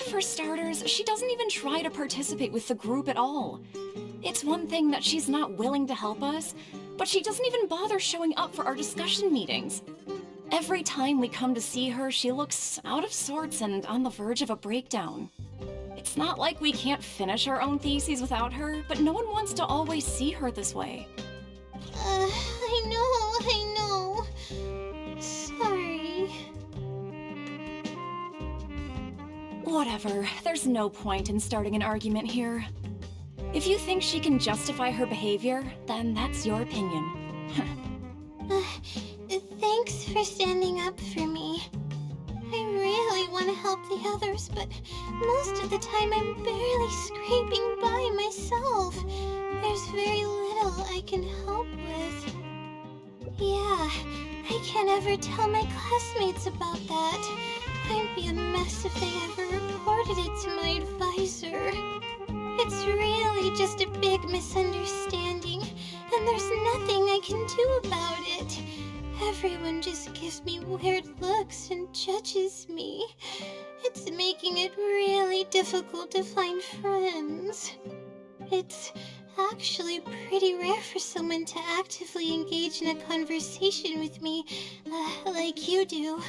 For starters, she doesn't even try to participate with the group at all. It's one thing that she's not willing to help us, but she doesn't even bother showing up for our discussion meetings. Every time we come to see her, she looks out of sorts and on the verge of a breakdown. It's not like we can't finish our own theses without her, but no one wants to always see her this way. I know. Sorry. Whatever, there's no point in starting an argument here. If you think she can justify her behavior, then that's your opinion. Thanks for standing up for me. I really want to help the others, but most of the time I'm barely scraping by myself. There's very little I can help with. Yeah, I can't ever tell my classmates about that. I'd be a mess if they ever reported it to my advisor. It's really just a big misunderstanding, and there's nothing I can do about it. Everyone just gives me weird looks and judges me. It's making it really difficult to find friends. It's actually pretty rare for someone to actively engage in a conversation with me, like you do.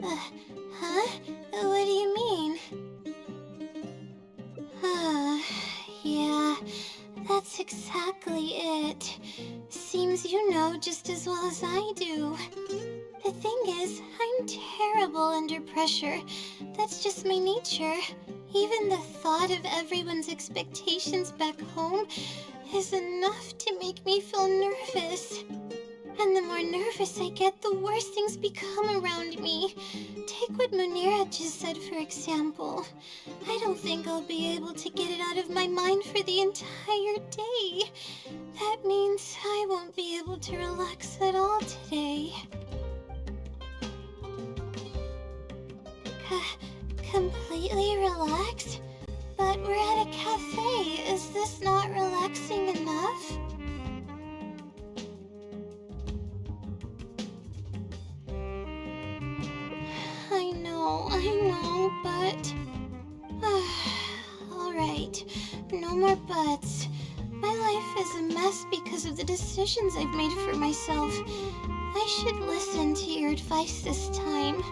Huh? What do you mean? Yeah, that's exactly it. Seems you know just as well as I do. The thing is, I'm terrible under pressure. That's just my nature. Even the thought of everyone's expectations back home is enough to make me feel nervous. And the more nervous I get, the worse things become around me. Take what Munira just said, for example. I don't think I'll be able to get it out of my mind for the entire day. That means I won't be able to relax at all today. Completely relaxed? But we're at a cafe. Is this not relaxing enough? I know, but... Alright, no more buts. My life is a mess because of the decisions I've made for myself. I should listen to your advice this time.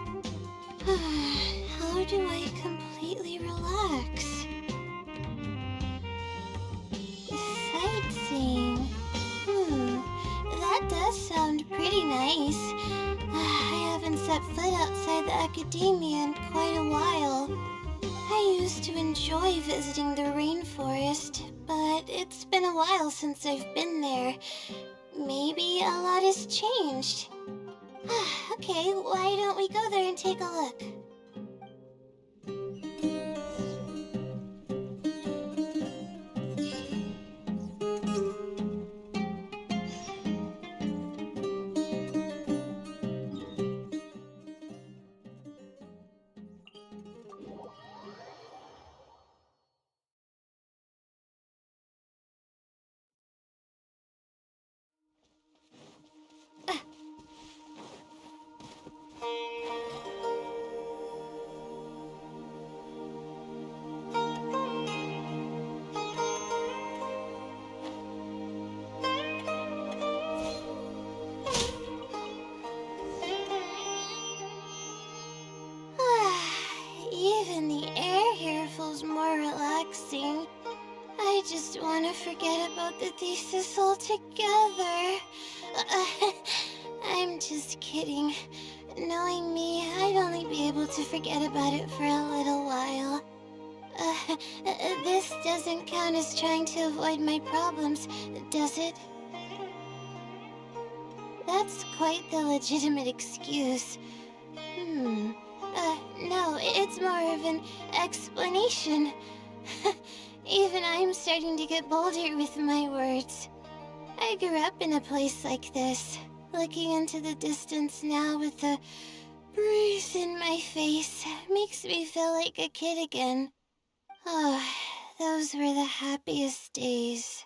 How do I completely relax? Sightseeing. That does sound pretty nice. I haven't set foot outside the academia in quite a while. I used to enjoy visiting the rainforest, but it's been a while since I've been there. Maybe a lot has changed. Okay, why don't we go there and take a look? Even the air here feels more relaxing. I just want to forget about the thesis altogether. I'm just kidding. Knowing me, I'd only be able to forget about it for a little while. This doesn't count as trying to avoid my problems, does it? That's quite the legitimate excuse. No, it's more of an explanation. Even I'm starting to get bolder with my words. I grew up in a place like this. Looking into the distance now with the breeze in my face makes me feel like a kid again. Oh, those were the happiest days.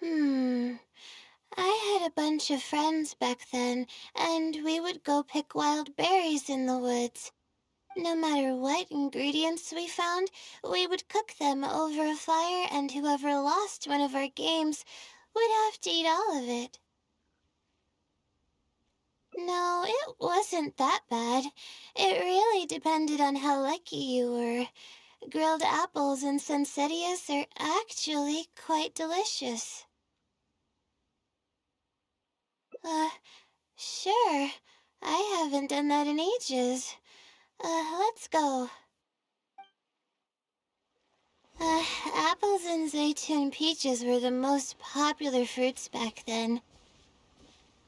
I had a bunch of friends back then, and we would go pick wild berries in the woods. No matter what ingredients we found, we would cook them over a fire, and whoever lost one of our games would have to eat all of it. No, it wasn't that bad. It really depended on how lucky you were. Grilled apples and sunsettias are actually quite delicious. Sure. I haven't done that in ages. Let's go. Apples and zaytun peaches were the most popular fruits back then.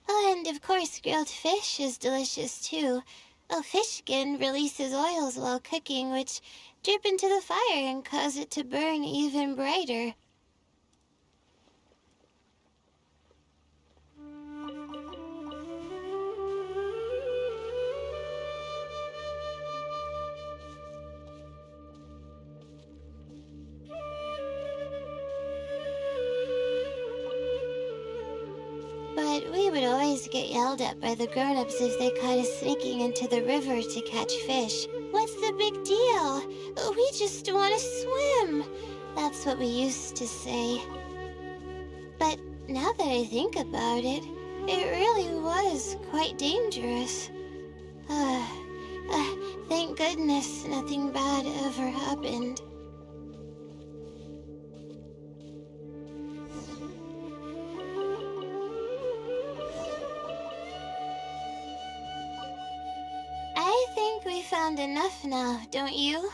Oh, and of course grilled fish is delicious too. A fish skin releases oils while cooking, which drip into the fire and cause it to burn even brighter. But we would always get yelled at by the grown-ups if they caught us sneaking into the river to catch fish. What's the big deal? We just want to swim. That's what we used to say. But now that I think about it, it really was quite dangerous. Thank goodness nothing bad ever happened. I think we found enough now, don't you?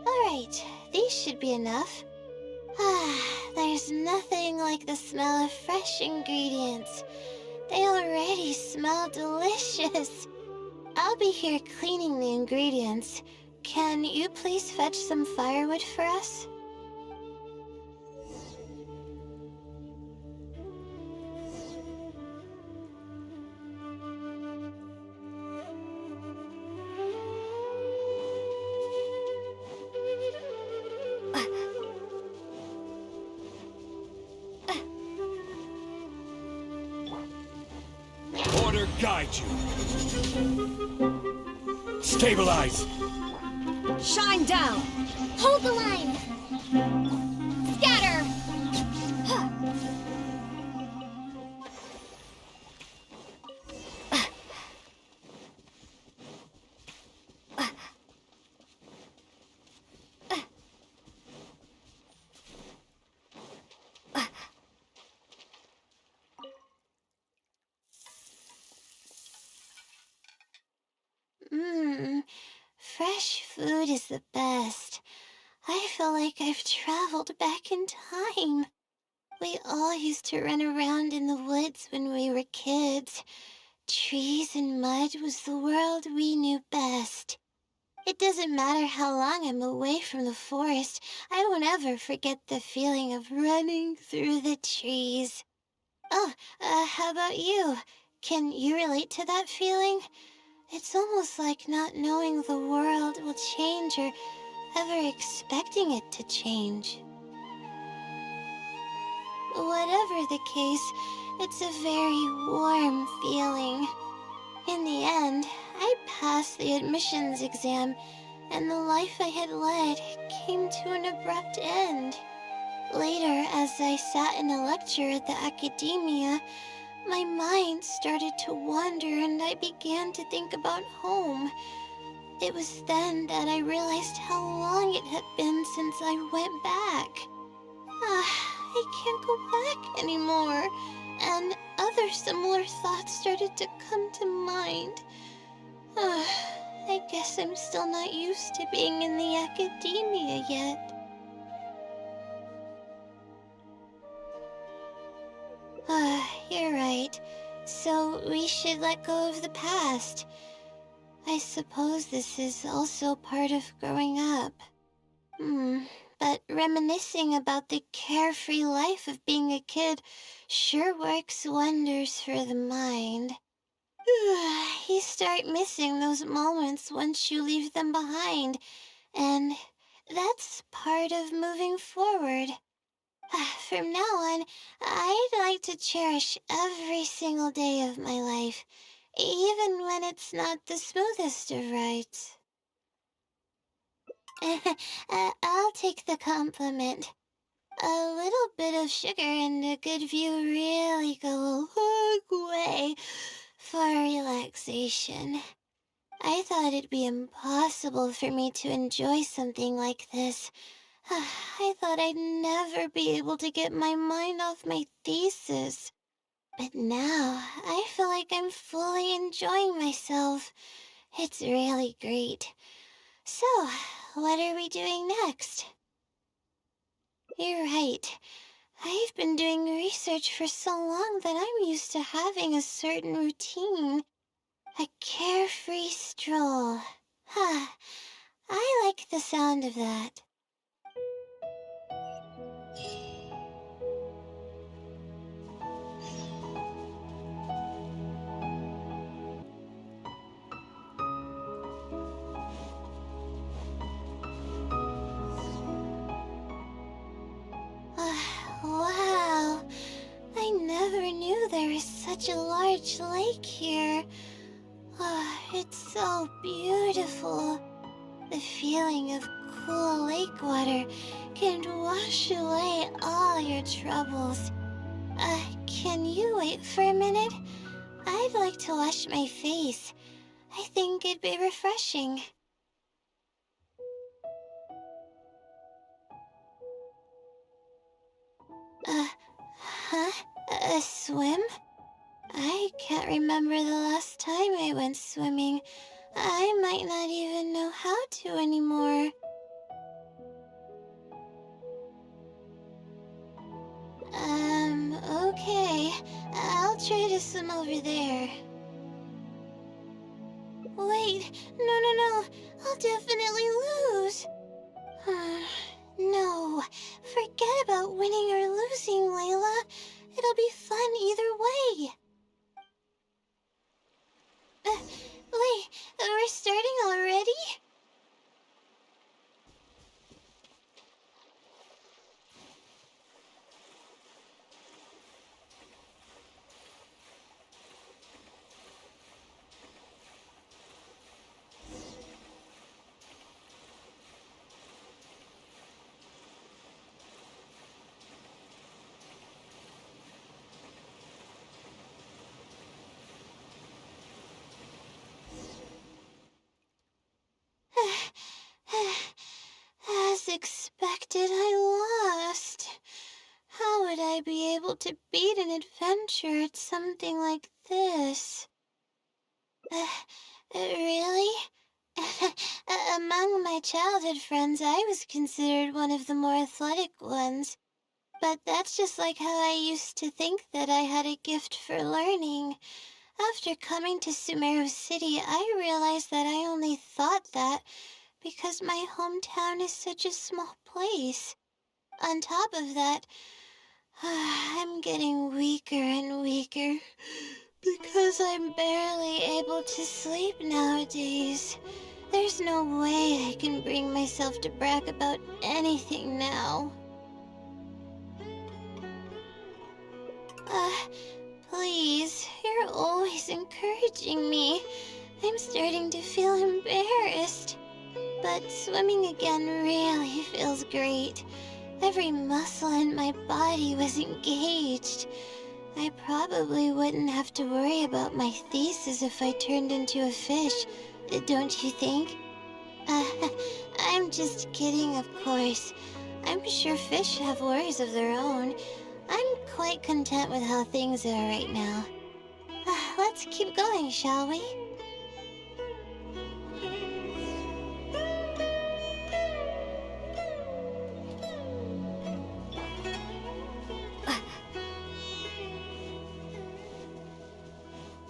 Alright, these should be enough. There's nothing like the smell of fresh ingredients. They already smell delicious. I'll be here cleaning the ingredients. Can you please fetch some firewood for us? Order guide you. Stabilize. Shine down. Hold the line. Scatter. Fresh food is the best. I feel like I've traveled back in time. We all used to run around in the woods when we were kids. Trees and mud was the world we knew best. It doesn't matter how long I'm away from the forest, I won't ever forget the feeling of running through the trees. Oh, how about you? Can you relate to that feeling? It's almost like not knowing the world will change or ever expecting it to change. Whatever the case, it's a very warm feeling. In the end, I passed the admissions exam, and the life I had led came to an abrupt end. Later, as I sat in a lecture at the academia, My mind started to wander and I began to think about home. It was then that I realized how long it had been since I went back. I can't go back anymore. And other similar thoughts started to come to mind. I guess I'm still not used to being in the academia yet. You're right. So we should let go of the past. I suppose this is also part of growing up. But reminiscing about the carefree life of being a kid sure works wonders for the mind. You start missing those moments once you leave them behind, and that's part of moving forward. From now on, I'd like to cherish every single day of my life, even when it's not the smoothest of rides. I'll take the compliment. A little bit of sugar and a good view really go a long way for relaxation. I thought it'd be impossible for me to enjoy something like this. I thought I'd never be able to get my mind off my thesis. But now, I feel like I'm fully enjoying myself. It's really great. So, what are we doing next? You're right. I've been doing research for so long that I'm used to having a certain routine. A carefree stroll. I like the sound of that. Wow. I never knew there was such a large lake here. It's so beautiful. The feeling of cool lake water can wash away all your troubles. Can you wait for a minute? I'd like to wash my face. I think it'd be refreshing. A swim? I can't remember the last time I went swimming. I might not even know how to anymore. Okay. I'll try to swim over there. Wait, no. I'll definitely lose. No. Forget about winning or losing, Layla. It'll be fun either way. Wait, we're starting already? As expected, I lost. How would I be able to beat an adventure at something like this? Really? Among my childhood friends, I was considered one of the more athletic ones. But that's just like how I used to think that I had a gift for learning. After coming to Sumeru City, I realized that I only thought that because my hometown is such a small place. On top of that, I'm getting weaker and weaker because I'm barely able to sleep nowadays. There's no way I can bring myself to brag about anything now. Please, you're always encouraging me. I'm starting to feel embarrassed. But swimming again really feels great. Every muscle in my body was engaged. I probably wouldn't have to worry about my thesis if I turned into a fish, don't you think? I'm just kidding, of course. I'm sure fish have worries of their own. I'm quite content with how things are right now. Let's keep going, shall we?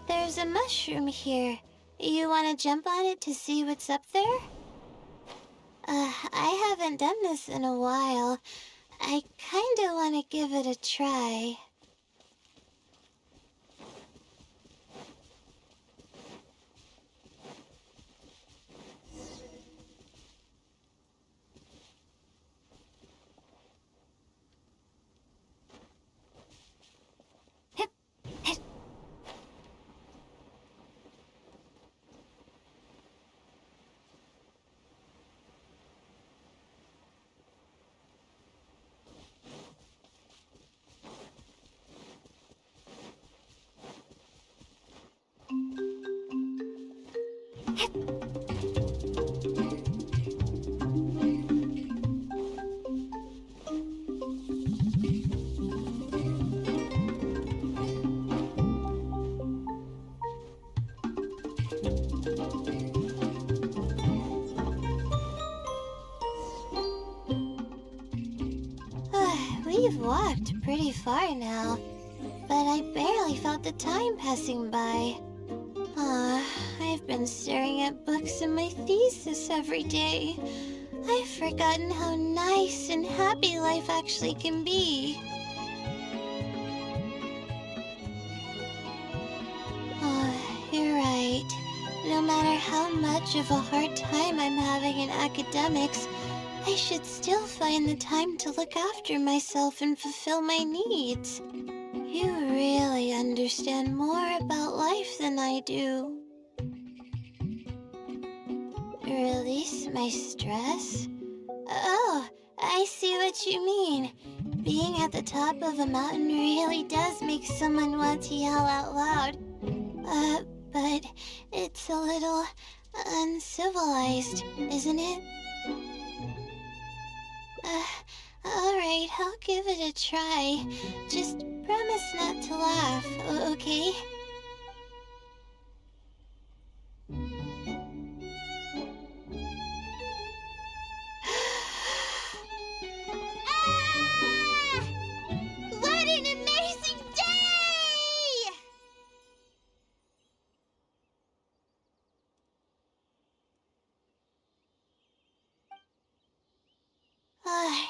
There's a mushroom here. You want to jump on it to see what's up there? I haven't done this in a while. I kinda want to give it a try. We've walked pretty far now, but I barely felt the time passing by. I've been staring at books in my thesis every day. I've forgotten how nice and happy life actually can be. You're right. No matter how much of a hard time I'm having in academics, I should still find the time to look after myself and fulfill my needs. You really understand more about life than I do. Release my stress? Oh, I see what you mean. Being at the top of a mountain really does make someone want to yell out loud. But it's a little uncivilized, isn't it? Alright, I'll give it a try. Just promise not to laugh, okay? What an amazing day!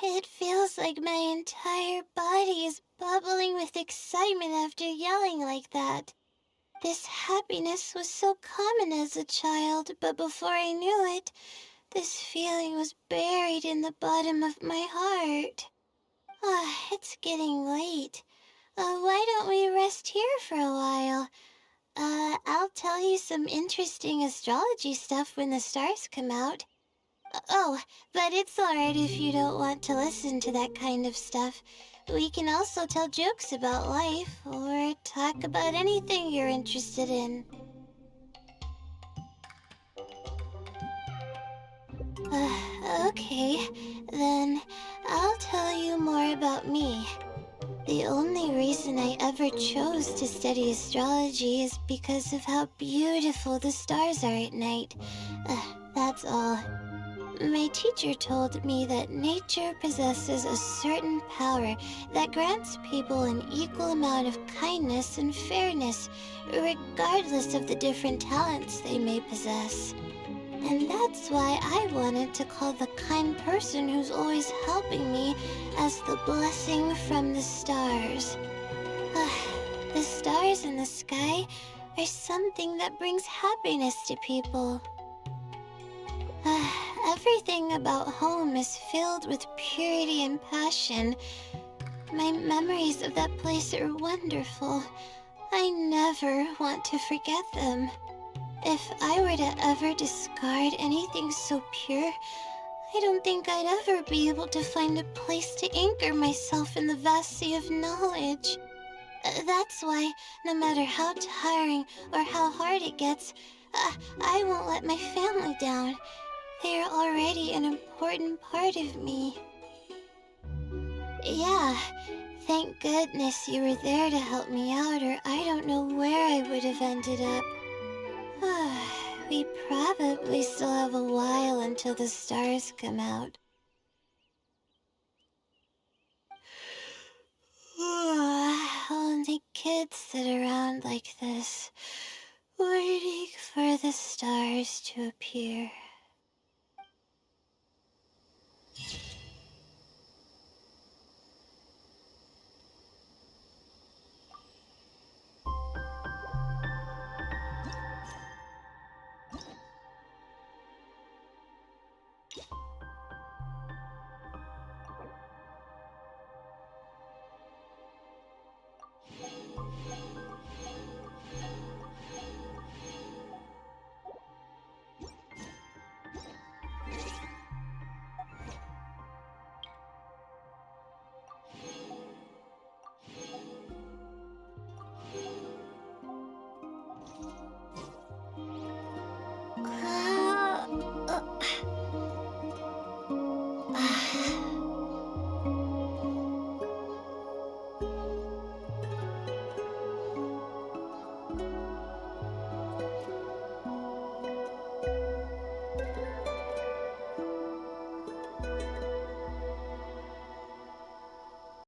It feels like my entire body is bubbling with excitement after yelling like that. This happiness was so common as a child, but before I knew it, this feeling was buried in the bottom of my heart. It's getting late. Why don't we rest here for a while? I'll tell you some interesting astrology stuff when the stars come out. Oh, but it's alright if you don't want to listen to that kind of stuff. We can also tell jokes about life, or talk about anything you're interested in. Okay, then I'll tell you more about me. The only reason I ever chose to study astrology is because of how beautiful the stars are at night. That's all. My teacher told me that nature possesses a certain power that grants people an equal amount of kindness and fairness, regardless of the different talents they may possess. And that's why I wanted to call the kind person who's always helping me as the blessing from the stars. The stars in the sky are something that brings happiness to people. Everything about home is filled with purity and passion. My memories of that place are wonderful. I never want to forget them. If I were to ever discard anything so pure, I don't think I'd ever be able to find a place to anchor myself in the vast sea of knowledge. That's why, no matter how tiring or how hard it gets, I won't let my family down. They are already an important part of me. Yeah, thank goodness you were there to help me out, or I don't know where I would have ended up. We probably still have a while until the stars come out. Only kids sit around like this, waiting for the stars to appear.